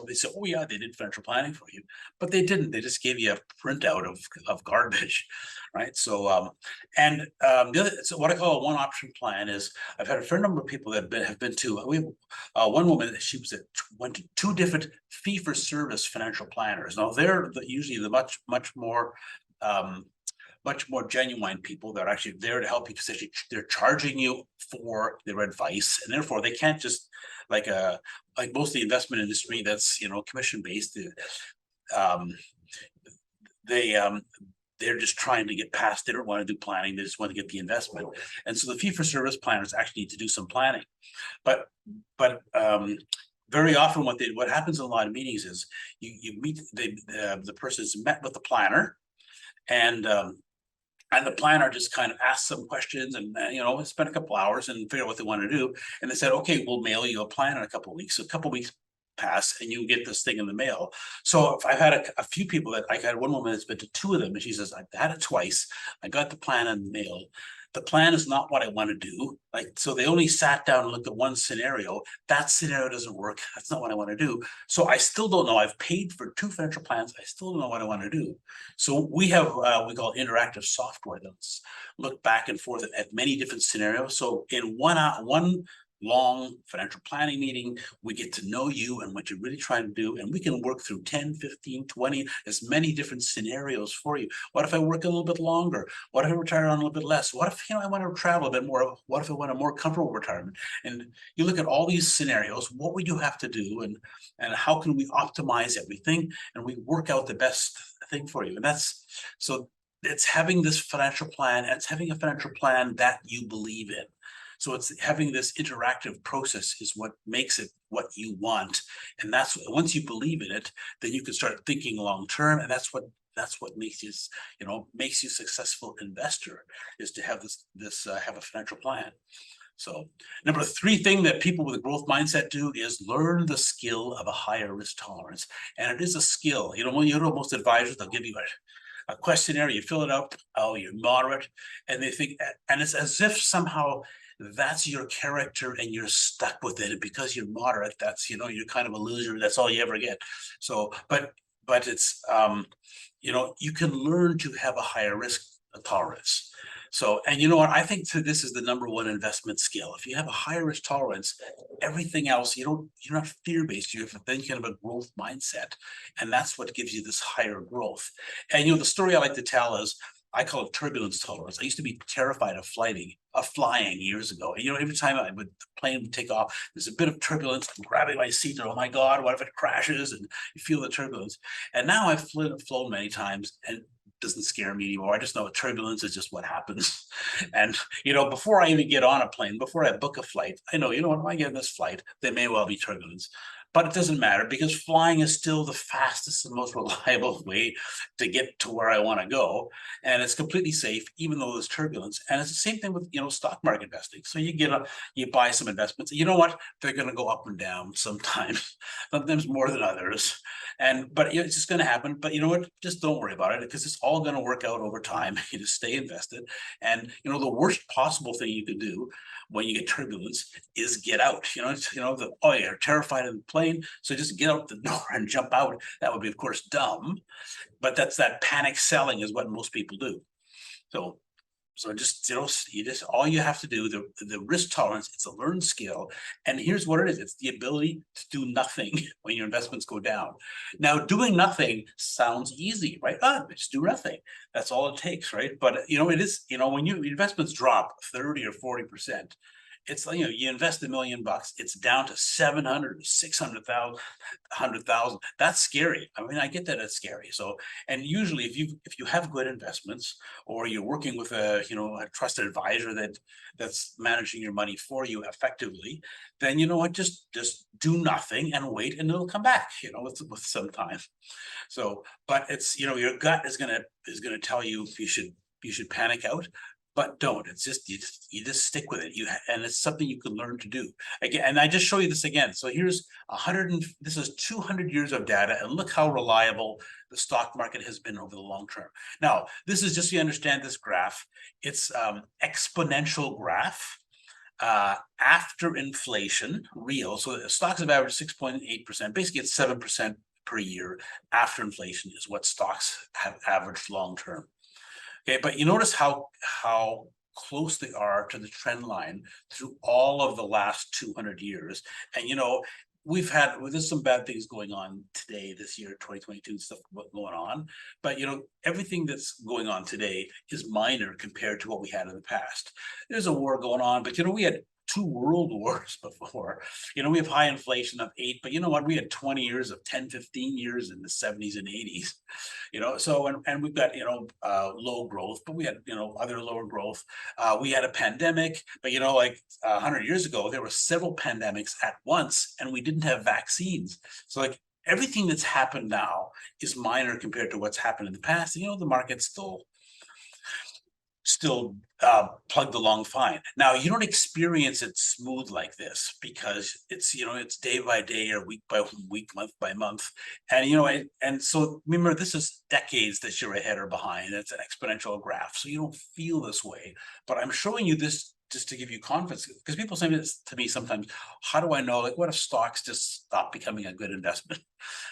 they said, oh yeah, they did financial planning for you, but they didn't. They just gave you a printout of garbage, right? So, so what I call a one option plan is I've had a fair number of people that have been to, one woman, she went to two different fee for service financial planners. Now they're usually the much more genuine people that are actually there to help you because they're charging you for their advice, and therefore they can't just like most of the investment industry that's commission based. They're just trying to get past. They don't want to do planning. They just want to get the investment. And so the fee for service planners actually need to do some planning, but very often what happens in a lot of meetings is you meet the person's met with the planner, and the planner just kind of asked some questions and, spent a couple hours and figure out what they want to do. And they said, okay, we'll mail you a plan in a couple of weeks. So a couple of weeks pass and you get this thing in the mail. So I've had a few people that I had one woman that's been to two of them, and she says, I've had it twice. I got the plan in the mail. The plan is not what I want to do. So they only sat down and looked at one scenario. That scenario doesn't work. That's not what I want to do. So I still don't know. I've paid for two financial plans. I still don't know what I want to do. So we have we call interactive software that's look back and forth at many different scenarios. So in one long financial planning meeting. We get to know you and what you're really trying to do, and we can work through 10, 15, 20, as many different scenarios for you. What if I work a little bit longer? What if I retire on a little bit less? What if, I want to travel a bit more? What if I want a more comfortable retirement? And you look at all these scenarios, what would you have to do, and how can we optimize everything, and we work out the best thing for you. And that's so it's having this financial plan, and it's having a financial plan that you believe in. So it's having this interactive process is what makes it what you want. And that's once you believe in it, then you can start thinking long term. And that's what makes you, makes you successful investor, is to have have a financial plan. So number 3 thing that people with a growth mindset do is learn the skill of a higher risk tolerance. And it is a skill. When you know, most advisors, they'll give you a questionnaire, you fill it out, oh, you're moderate, and they think, and it's as if somehow that's your character and you're stuck with it. And because you're moderate, that's, you're kind of a loser. That's all you ever get. So, but it's, you can learn to have a higher risk tolerance. So, and you know what, I think this is the number 1 investment skill. If you have a higher risk tolerance, everything else, you're not fear-based, then you can have a growth mindset. And that's what gives you this higher growth. And the story I like to tell is, I call it turbulence tolerance. I used to be terrified of flying years ago. Every time the plane would take off, there's a bit of turbulence. I'm grabbing my seat, and oh my God, what if it crashes? And you feel the turbulence. And now I've flown many times, and doesn't scare me anymore. I just know turbulence is just what happens. And, before I even get on a plane, before I book a flight, I know, when I get in this flight, there may well be turbulence. But it doesn't matter, because flying is still the fastest and most reliable way to get to where I want to go. And it's completely safe, even though there's turbulence. And it's the same thing with, stock market investing. So you buy some investments. You know what? They're going to go up and down sometimes, sometimes more than others. But it's just going to happen. But you know what? Just don't worry about it, because it's all going to work out over time. You just stay invested. And, the worst possible thing you can do when you get turbulence is get out. You're terrified of the plane, so just get out the door and jump out. That would be, of course, dumb, but that's that panic selling is what most people do. So just, all you have to do, the risk tolerance, it's a learned skill. And here's what it is. It's the ability to do nothing when your investments go down. Now, doing nothing sounds easy, right? Just do nothing. That's all it takes, right? But, it is, when your investments drop 30 or 40%, it's like, you invest $1 million, it's down to 700, 600,000, 100,000. That's scary. I mean, I get that it's scary. So, and usually if you have good investments, or you're working with a trusted advisor that's managing your money for you effectively, then you know what, just do nothing and wait, and it'll come back, with some time. So, but it's, your gut is gonna tell you you should panic out. But don't. It's just you just stick with it. And it's something you can learn to do again. And I just show you this again. So here's this is 200 years of data, and look how reliable the stock market has been over the long term. Now, this is just so you understand this graph. It's exponential graph. After inflation, real. So the stocks have averaged 6.8%. Basically, it's 7% per year after inflation is what stocks have averaged long term. Okay, but you notice how close they are to the trend line through all of the last 200 years. And there's some bad things going on today, this year, 2022, stuff going on. But everything that's going on today is minor compared to what we had in the past. There's a war going on, but we had 2 world wars before. We have high inflation of 8, but you know what? We had 20 years of 10, 15 years in the 70s and 80s. So and we've got low growth, but we had other lower growth. We had a pandemic, but like 100 years ago, there were several pandemics at once, and we didn't have vaccines. So like everything that's happened now is minor compared to what's happened in the past. And, the market's still plugged along fine. Now, you don't experience it smooth like this, because it's day by day, or week by week, month by month. And and so remember, this is decades that you're ahead or behind. It's an exponential graph, so you don't feel this way. But I'm showing you this just to give you confidence, because people say this to me sometimes: how do I know, like, what if stocks just stop becoming a good investment?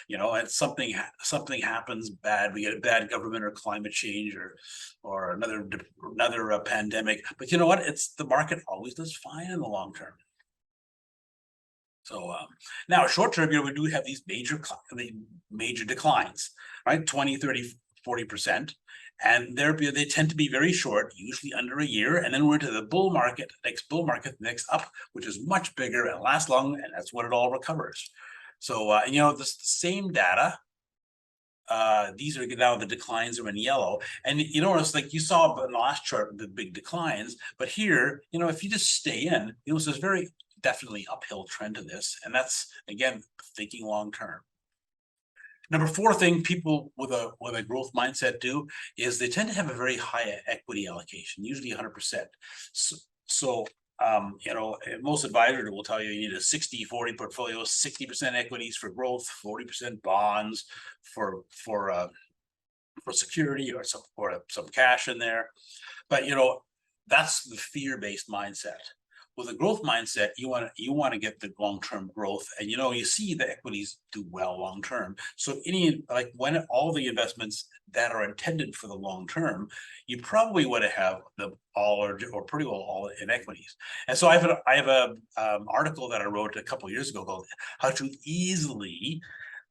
And something happens bad, we get a bad government or climate change, or another pandemic. But you know what, it's the market always does fine in the long term. So now short term, we do have these major declines, right? 20, 30, 40%. And they tend to be very short, usually under a year. And then we're into the bull market, next up, which is much bigger and lasts long, and that's when it all recovers. So the same data. These are now the declines are in yellow, and you notice, like you saw in the last chart, the big declines, but here, if you just stay in, there's very definitely uphill trend to this, and that's again thinking long term. Number four thing people with a growth mindset do is they tend to have a very high equity allocation, usually 100%. So most advisors will tell you need a 60-40 portfolio, 60% equities for growth, 40% bonds for security, or some cash in there. But that's the fear-based mindset. With a growth mindset, you want to get the long-term growth, and you see the equities do well long term. So when all the investments that are intended for the long term, you probably want to have them all or pretty well all in equities. And so I have a article that I wrote a couple of years ago called "How to Easily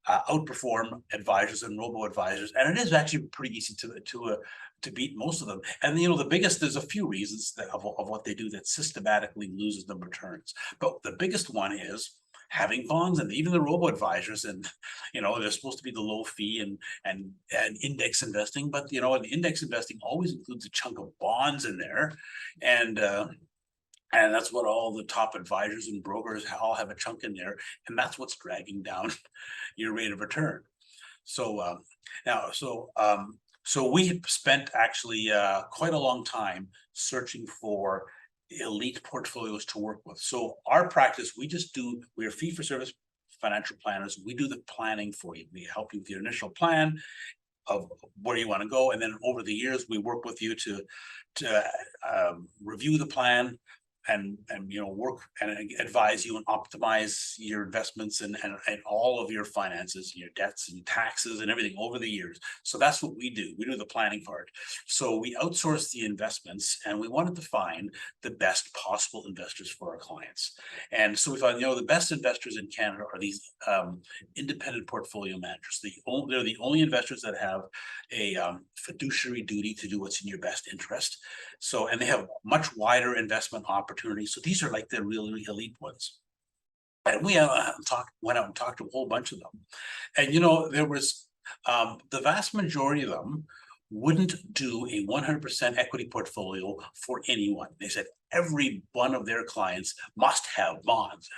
Outperform Advisors and Robo-Advisors," and it is actually pretty easy to beat most of them. And the biggest, there's a few reasons of what they do that systematically loses them returns. But the biggest one is having bonds, and even the robo-advisors, and they're supposed to be the low fee and index investing, but the index investing always includes a chunk of bonds in there, and that's what all the top advisors and brokers all have a chunk in there, and that's what's dragging down your rate of return. So so we spent actually quite a long time searching for elite portfolios to work with. So our practice, we're fee-for-service financial planners. We do the planning for you. We help you with your initial plan of where you want to go, and then over the years we work with you to review the plan, and work and advise you and optimize your investments and all of your finances, your debts and taxes and everything over the years. So that's what we do. We do the planning part. So we outsource the investments, and we wanted to find the best possible investors for our clients. And so we found, the best investors in Canada are these independent portfolio managers. They're the only investors that have a fiduciary duty to do what's in your best interest. So, and they have much wider investment opportunities. So these are like the really elite ones. And we went out and talked to a whole bunch of them. And there was the vast majority of them wouldn't do a 100% equity portfolio for anyone. They said every one of their clients must have bonds.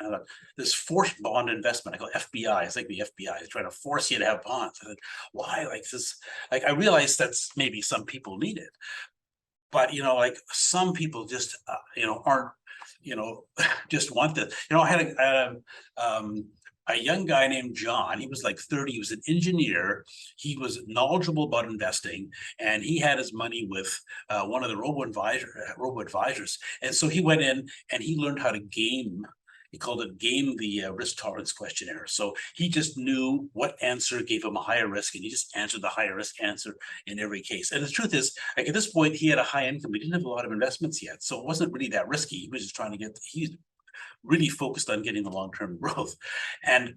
This forced bond investment, I call it FBI. It's like the FBI is trying to force you to have bonds. I said, why? Like this? Like, I realize that's maybe some people need it, but like some people just aren't just want this. I had a young guy named John. He was like 30. He was an engineer. He was knowledgeable about investing, and he had his money with one of the robo-advisors. And so he went in and he learned how to game. He called it game the risk tolerance questionnaire. So he just knew what answer gave him a higher risk, and he just answered the higher risk answer in every case. And the truth is, like, at this point, he had a high income. He didn't have a lot of investments yet, so it wasn't really that risky. He was just trying to he's really focused on getting the long-term growth. And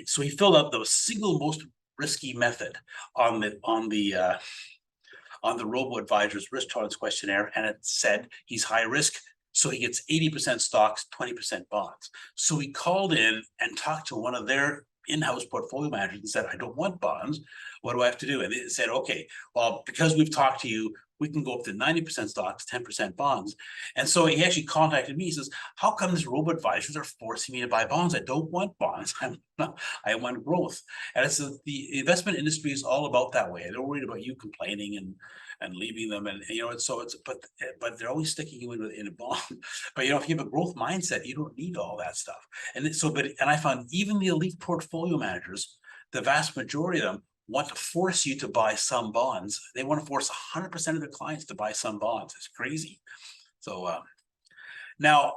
so he filled out the single most risky method on the robo-advisor's risk tolerance questionnaire, and it said he's high risk. So he gets 80% stocks, 20% bonds. So he called in and talked to one of their in-house portfolio managers and said, I don't want bonds. What do I have to do? And they said, okay, well, because we've talked to you, we can go up to 90% stocks, 10% bonds. And so he actually contacted me. He says, how come these robo-advisors are forcing me to buy bonds? I don't want bonds. I want growth. And it's the investment industry is all about that way. They're worried about you complaining and leaving them. And but they're always sticking you in a bond. But if you have a growth mindset, you don't need all that stuff. And I found even the elite portfolio managers, the vast majority of them, want to force you to buy some bonds. They want to force 100% of their clients to buy some bonds. It's crazy. So now,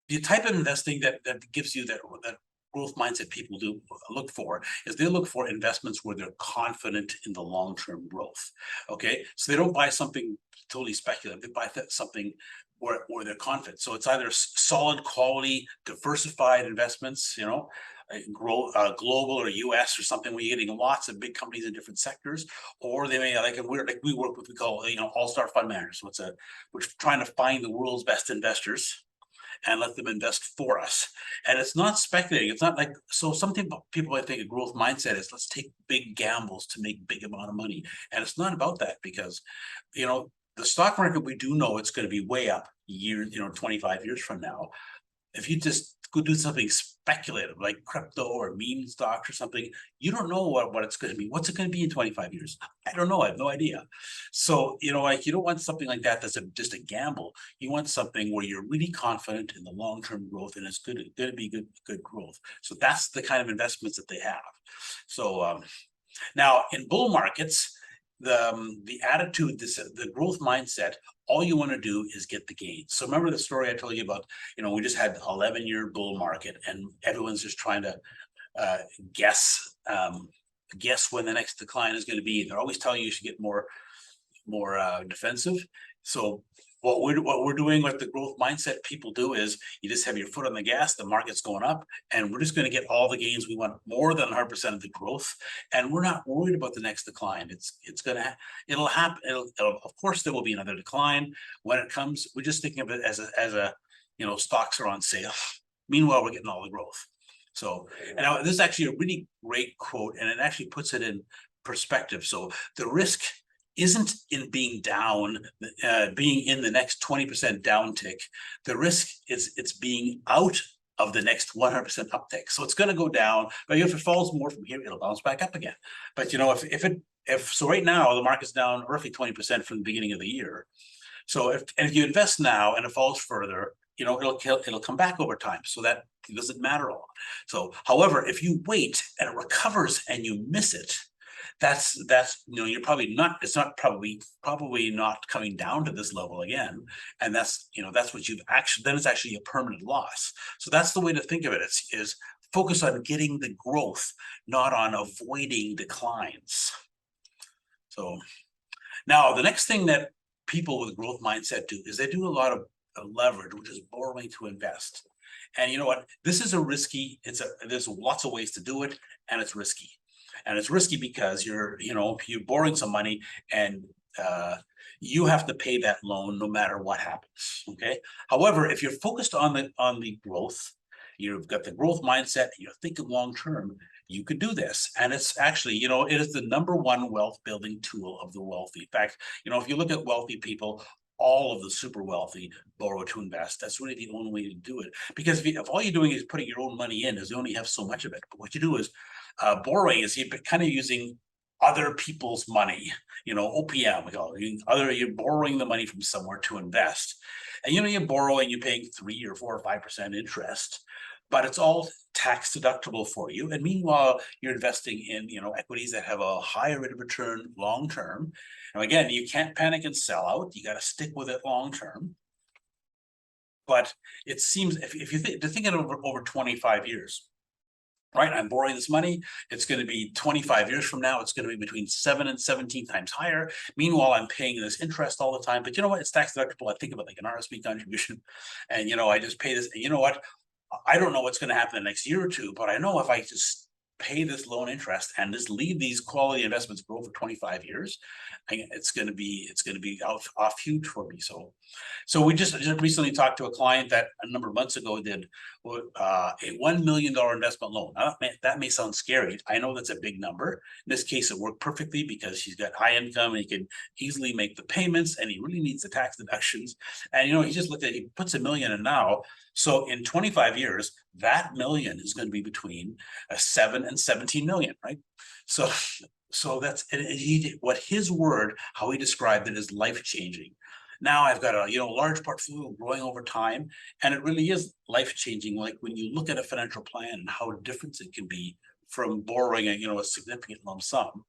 the type of investing that gives you that growth mindset people do look for is they look for investments where they're confident in the long-term growth. Okay, so they don't buy something totally speculative. They buy something where they're confident. So it's either solid quality, diversified investments, global or US or something where you're getting lots of big companies in different sectors, or they may we work with, we call, all-star fund managers. We're trying to find the world's best investors and let them invest for us. And it's not speculating. It's not like, so some people I think a growth mindset is let's take big gambles to make big amount of money. And it's not about that, because, the stock market, we do know it's going to be way up 25 years from now. If you just go do something speculative like crypto or meme stocks or something, you don't know what it's going to be. What's it going to be in 25 years? I don't know. I have no idea. So, you don't want something like that that's just a gamble. You want something where you're really confident in the long-term growth, and it's going to be good growth. So that's the kind of investments that they have. So now in bull markets, the attitude, the growth mindset, all you want to do is get the gains. So remember the story I told you about, we just had 11-year bull market, and everyone's just trying to guess when the next decline is going to be. They're always telling you should get more defensive. So what we're doing, what the growth mindset people do, is you just have your foot on the gas, the market's going up, and we're just going to get all the gains. We want more than 100% of the growth, and we're not worried about the next decline. It'll happen. Of course there will be another decline when it comes. We're just thinking of it as a stocks are on sale. Meanwhile, we're getting all the growth. So, and this is actually a really great quote, and it actually puts it in perspective. So the risk isn't in being down, being in the next 20% downtick. The risk is it's being out of the next 100% uptick. So it's going to go down, but if it falls more from here, it'll bounce back up again. But so right now the market's down roughly 20% from the beginning of the year. So if you invest now and it falls further, it'll come back over time. So that it doesn't matter a lot. So, however, if you wait and it recovers and you miss it, that's you're probably not, it's not probably not coming down to this level again. And that's what you've actually, then it's actually a permanent loss. So that's the way to think of it, is focus on getting the growth, not on avoiding declines. So now the next thing that people with a growth mindset do is they do a lot of leverage, which is borrowing to invest. And you know what, this is there's lots of ways to do it, and it's risky. And it's risky because you're borrowing some money, and you have to pay that loan no matter what happens. Okay. However, if you're focused on the growth, you've got the growth mindset, and you're thinking long term, you could do this. And it's actually, it is the #1 wealth building tool of the wealthy. In fact, if you look at wealthy people, all of the super wealthy borrow to invest. That's really the only way to do it. Because if all you're doing is putting your own money in, is you only have so much of it. But what you do is borrowing is you're kind of using other people's money, OPM, we call it. You're borrowing the money from somewhere to invest. And you borrow and you're paying 3 or 4 or 5% interest, but it's all tax deductible for you. And meanwhile, you're investing in equities that have a higher rate of return long term. And again, you can't panic and sell out. You got to stick with it long term. But it seems, if you think it over 25 years, right? I'm borrowing this money. It's going to be 25 years from now. It's going to be between 7 and 17 times higher. Meanwhile, I'm paying this interest all the time. But you know what? It's tax deductible. I think about like an RSP contribution, and I just pay this. And you know what? I don't know what's going to happen the next year or two, but I know if I just pay this loan interest and just leave these quality investments grow for 25 years, it's going to be off huge for me. So we just recently talked to a client that a number of months ago did a $1 million investment loan. Now, that may sound scary. I know that's a big number. In this case, it worked perfectly because he's got high income and he can easily make the payments, and he really needs the tax deductions. And he just looked at, he puts $1 million in now. So in 25 years, that $1 million is going to be between 7 and 17 million, right? So that's what his word, how he described it, is life-changing. Now I've got a large portfolio growing over time, and it really is life-changing. Like when you look at a financial plan and how different it can be from borrowing a significant lump sum.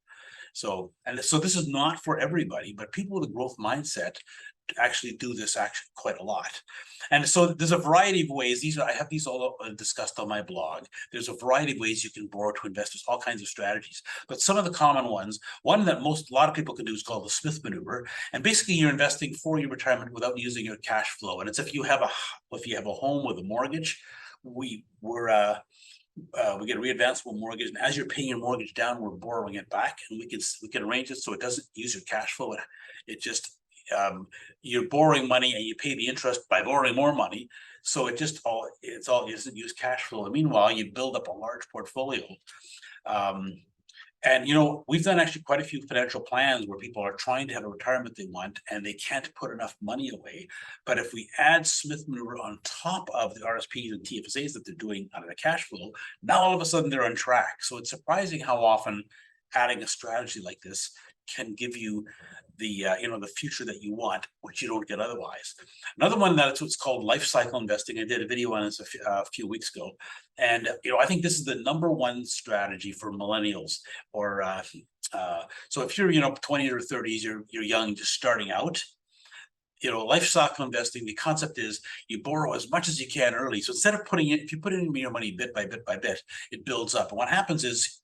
So, so this is not for everybody, but people with a growth mindset actually do this actually quite a lot. And so there's a variety of ways. I have these all discussed on my blog. There's a variety of ways you can borrow to invest. There's all kinds of strategies, but some of the common ones, one that a lot of people can do is called the Smith maneuver. And basically you're investing for your retirement without using your cash flow. And it's if you have a home with a mortgage, we get a readvanceable mortgage, and as you're paying your mortgage down, we're borrowing it back, and we can arrange it so it doesn't use your cash flow. It just you're borrowing money and you pay the interest by borrowing more money. So it doesn't use cash flow. And meanwhile, you build up a large portfolio. And we've done actually quite a few financial plans where people are trying to have a retirement they want and they can't put enough money away. But if we add Smith maneuver on top of the RSPs and TFSAs that they're doing out of the cash flow, now all of a sudden they're on track. So it's surprising how often adding a strategy like this can give you the future that you want, which you don't get otherwise. Another one that's what's called life cycle investing. I did a video on this a few weeks ago, and I think this is the #1 strategy for millennials. Or so if you're 20 or 30s, you're young, just starting out. Life cycle investing, the concept is you borrow as much as you can early. So instead of if you put in your money bit by bit by bit, it builds up. And what happens is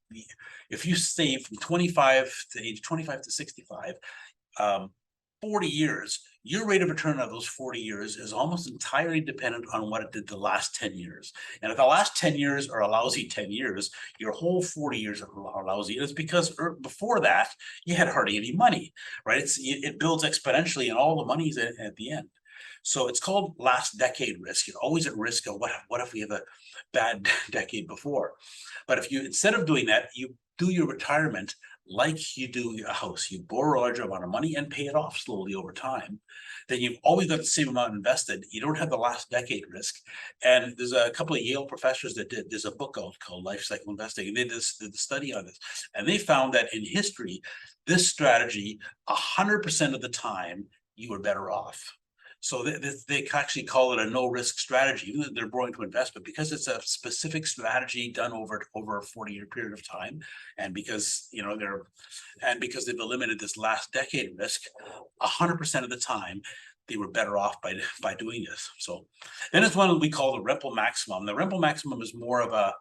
if you save from 25 to 65, 40 years, your rate of return of those 40 years is almost entirely dependent on what it did the last 10 years. And if the last 10 years are a lousy 10 years, your whole 40 years are lousy. And it's because before that, you had hardly any money, right? It builds exponentially and all the money's at the end. So it's called last decade risk. You're always at risk of what if we have a bad decade before? But if you, instead of doing that, you do your retirement like you do a house. You borrow a larger amount of money and pay it off slowly over time. Then you've always got the same amount invested. You don't have the last decade risk. And there's a couple of Yale professors there's a book out called Life Cycle Investing, and they did the study on this. And they found that in history, this strategy, 100% of the time, you were better off. So they actually call it a no-risk strategy, even though they're borrowing to invest, but because it's a specific strategy done over a 40-year period of time, and because because they've eliminated this last decade risk, 100% of the time they were better off by doing this. So then it's one we call the Rempel maximum. The Rempel maximum is more of a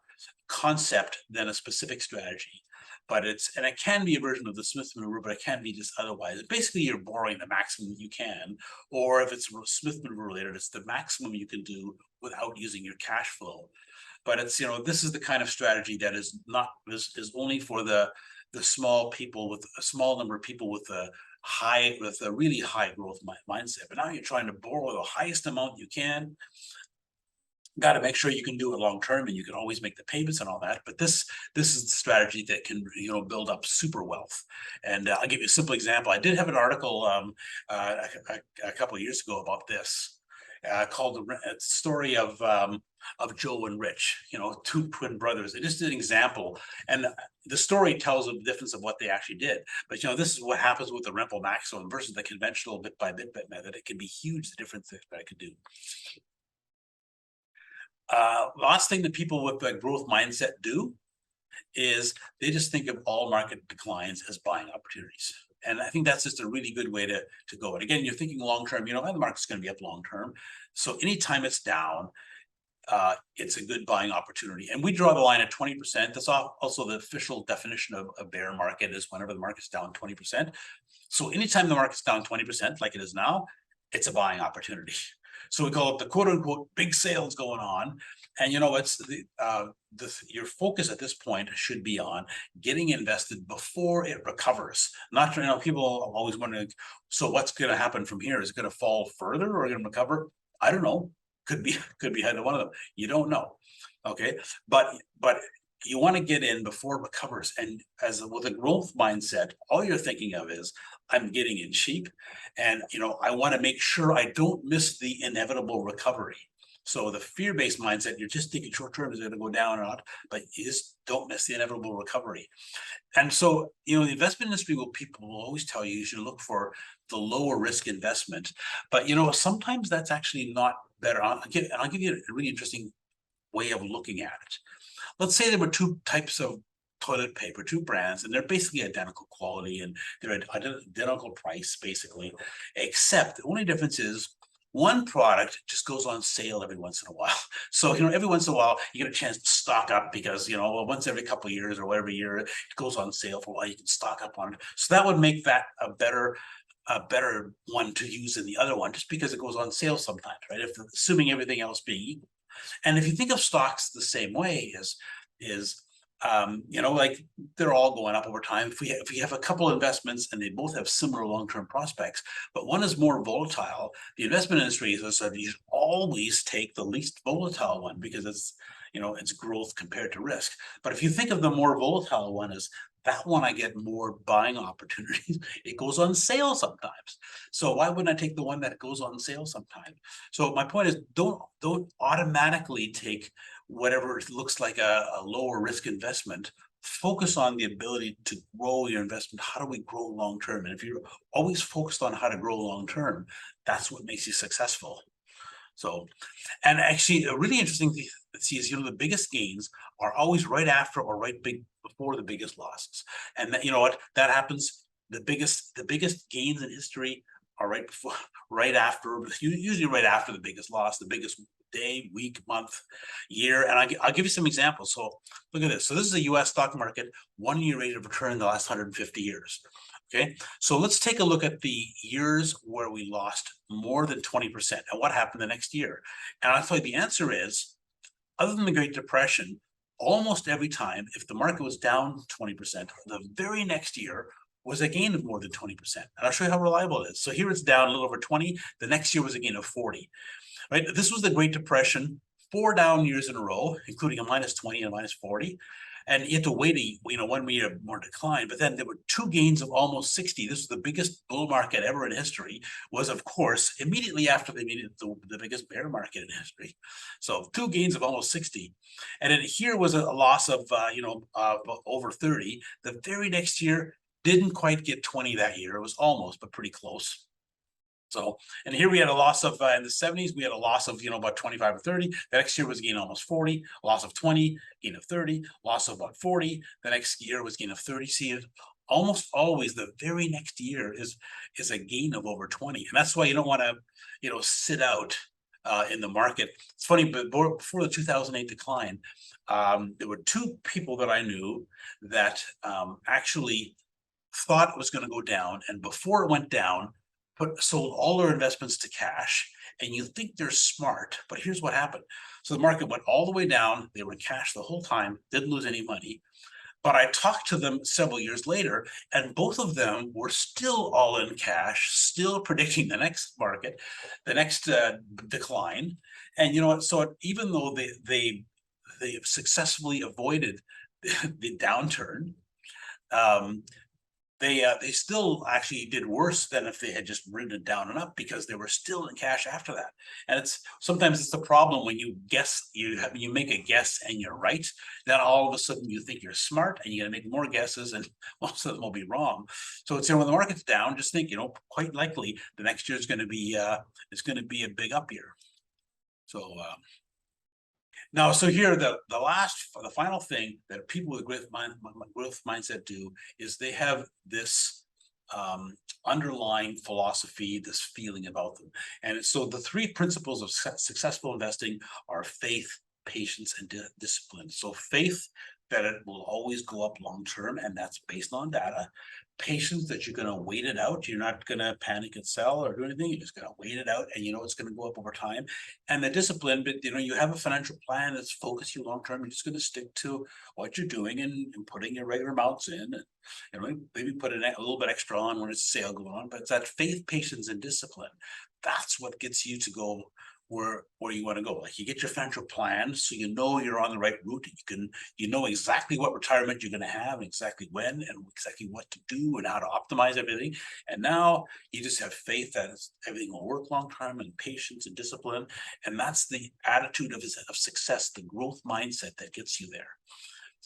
concept than a specific strategy. But it can be a version of the Smith maneuver, but it can't be just otherwise. Basically, you're borrowing the maximum you can, or if it's Smith maneuver related, it's the maximum you can do without using your cash flow. But it's this is the kind of strategy that is only for the small people, with a small number of people with a really high growth mindset. But now you're trying to borrow the highest amount you can. Got to make sure you can do it long term, and you can always make the payments and all that. But this is the strategy that can build up super wealth. And I'll give you a simple example. I did have an article a couple of years ago about this, called the story of Joe and Rich. Two twin brothers. It just did an example, and the story tells the difference of what they actually did. But this is what happens with the Rempel maximum versus the conventional bit by bit method. It can be huge, the difference that it could do. Last thing that people with a growth mindset do is they just think of all market declines as buying opportunities. And I think that's just a really good way to go. And again, you're thinking long term, the market's going to be up long term. So anytime it's down, it's a good buying opportunity. And we draw the line at 20%. That's also the official definition of a bear market, is whenever the market's down 20%. So anytime the market's down 20%, like it is now, it's a buying opportunity. So we call it the quote unquote big sales going on. And it's your focus at this point should be on getting invested before it recovers. Not people always wondering, so what's going to happen from here? Is it going to fall further or going to recover? I don't know. Could be either one of them. You don't know. Okay, but you want to get in before it recovers. And with a growth mindset, all you're thinking of is, I'm getting in cheap, and I want to make sure I don't miss the inevitable recovery. So the fear-based mindset, you're just thinking short term is going to go down or not, but you just don't miss the inevitable recovery. And so the investment industry people will always tell you should look for the lower risk investment, but sometimes that's actually not better. I'll give you a really interesting way of looking at it. Let's say there were two types of toilet paper, two brands, and they're basically identical quality and they're identical price, basically, except the only difference is one product just goes on sale every once in a while. So, every once in a while you get a chance to stock up because, once every couple of years or whatever year it goes on sale for a while, you can stock up on it. So that would make that a better one to use than the other one, just because it goes on sale sometimes, right? If assuming everything else being equal. And if you think of stocks the same way is like they're all going up over time. If we have a couple investments and they both have similar long-term prospects, but one is more volatile, the investment industry has said you should always take the least volatile one because it's growth compared to risk. But if you think of the more volatile one as that one, I get more buying opportunities. It goes on sale sometimes. So why wouldn't I take the one that goes on sale sometimes? So my point is, don't automatically take whatever looks like a lower risk investment. Focus on the ability to grow your investment. How do we grow long term? And if you're always focused on how to grow long term, that's what makes you successful. So, and actually, a really interesting thing to see is, the biggest gains are always right after or before the biggest losses. And that, that happens. The biggest gains in history are right before, right after, usually right after the biggest loss, the biggest day, week, month, year. And I'll give you some examples. So look at this. So this is a US stock market, 1 year rate of return in the last 150 years. Okay, so let's take a look at the years where we lost more than 20% and what happened the next year. And I'll tell you the answer is, other than the Great Depression, almost every time, if the market was down 20%, the very next year was a gain of more than 20%. And I'll show you how reliable it is. So here it's down a little over 20. The next year was a gain of 40. Right? This was the Great Depression, 4 down years in a row, including a minus 20 and a minus 40. And you had to wait 1 year more decline, but then there were 2 gains of almost 60. This was the biggest bull market ever in history, was of course immediately after they made it the biggest bear market in history. So 2 gains of almost 60. And then here was a loss of over 30. The very next year didn't quite get 20 that year. It was almost, but pretty close. So, and here we had a loss of, in the 70s, we had a loss of, about 25 or 30. The next year was gain almost 40, loss of 20, gain of 30, loss of about 40. The next year was gain of 30. See, almost always the very next year is a gain of over 20. And that's why you don't want to, sit out in the market. It's funny, but before the 2008 decline, there were 2 people that I knew that actually thought it was going to go down. And before it went down, sold all their investments to cash. And you think they're smart, but here's what happened. So the market went all the way down. They were in cash the whole time, didn't lose any money. But I talked to them several years later, and both of them were still all in cash, still predicting the next market, the next decline. And you know what? So even though they successfully avoided the downturn, they still actually did worse than if they had just ridden it down and up, because they were still in cash after that. And sometimes it's the problem when you guess, you make a guess and you're right, then all of a sudden you think you're smart and you got to make more guesses, and most of them will be wrong. So it's, when the market's down, just think, quite likely the next year is going to be it's going to be a big up year. So now, so here, the final thing that people with growth mindset do is they have this underlying philosophy, this feeling about them. And so the 3 principles of successful investing are faith, patience, and discipline. So faith, that it will always go up long term, and that's based on data. Patience, that you're going to wait it out. You're not going to panic and sell or do anything. You're just going to wait it out, and it's going to go up over time. And the discipline, but you have a financial plan that's focused you long term. You're just going to stick to what you're doing and putting your regular amounts in, and maybe put a little bit extra on when it's sale going on. But it's that faith, patience, and discipline. That's what gets you to go where you want to go. Like, you get your financial plan, so you're on the right route. You know exactly what retirement you're going to have, and exactly when, and exactly what to do, and how to optimize everything. And now you just have faith that everything will work long term, and patience and discipline. And that's the attitude of success, the growth mindset that gets you there.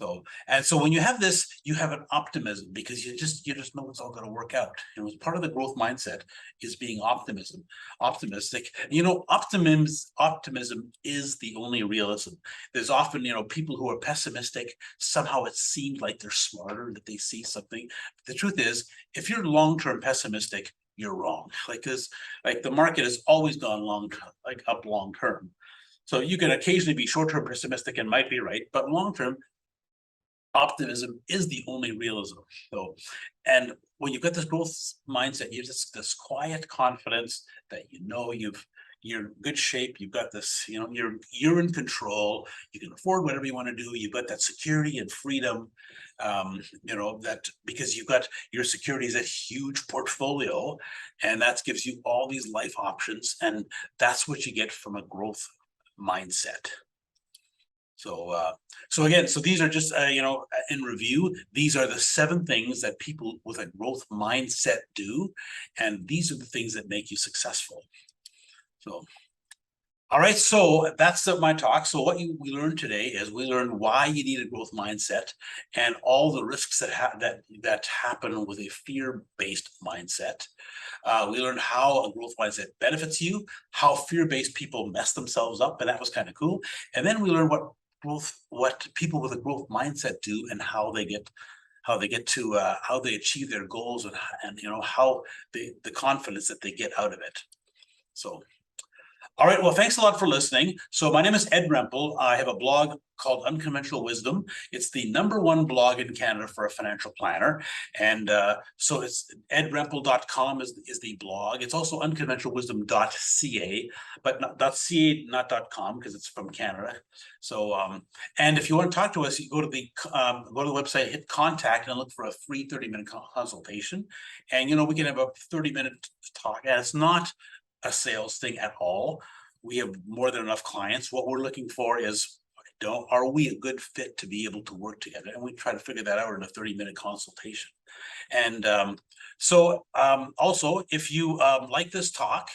So, and so when you have this, you have an optimism because you just know it's all going to work out. And as part of the growth mindset is being optimistic. Optimism is the only realism. There's often, people who are pessimistic, somehow it seems like they're smarter, that they see something. The truth is, if you're long-term pessimistic, you're wrong. Like the market has always gone up long term. So you can occasionally be short-term pessimistic and might be right, but long-term optimism is the only realism. So, and when you've got this growth mindset, you just this quiet confidence that you're in good shape. You've got this, you're in control. You can afford whatever you want to do. You've got that security and freedom. That because you've got your security is a huge portfolio, and that gives you all these life options, and that's what you get from a growth mindset. So again, these are just, in review, these are the 7 things that people with a growth mindset do. And these are the things that make you successful. So, all right, so that's my talk. So what we learned today is we learned why you need a growth mindset and all the risks that happen with a fear-based mindset. We learned how a growth mindset benefits you, how fear-based people mess themselves up, and that was kind of cool. And then we learned what people with a growth mindset do and how they achieve their goals and how the confidence that they get out of it. So, all right, well, thanks a lot for listening. So my name is Ed Rempel. I have a blog called Unconventional Wisdom. It's the .1 blog in Canada for a financial planner. And so it's edrempel.com is the blog. It's also unconventionalwisdom.ca, but not .ca, not .com, because it's from Canada. So, and if you want to talk to us, you go to the website, hit contact, and look for a free 30-minute consultation. And, we can have a 30-minute talk. And it's not a sales thing at all. We have more than enough clients. What we're looking for is, are we a good fit to be able to work together? And we try to figure that out in a 30-minute consultation. And also, if you like this talk,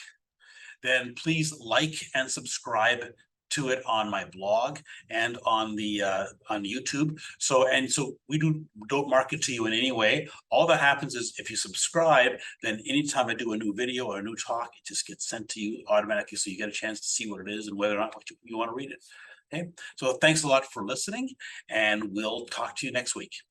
then please like and subscribe to it on my blog and on YouTube. So we don't market to you in any way. All that happens is if you subscribe, then anytime I do a new video or a new talk, it just gets sent to you automatically, so you get a chance to see what it is and whether or not you want to read it. Okay, so thanks a lot for listening, and we'll talk to you next week.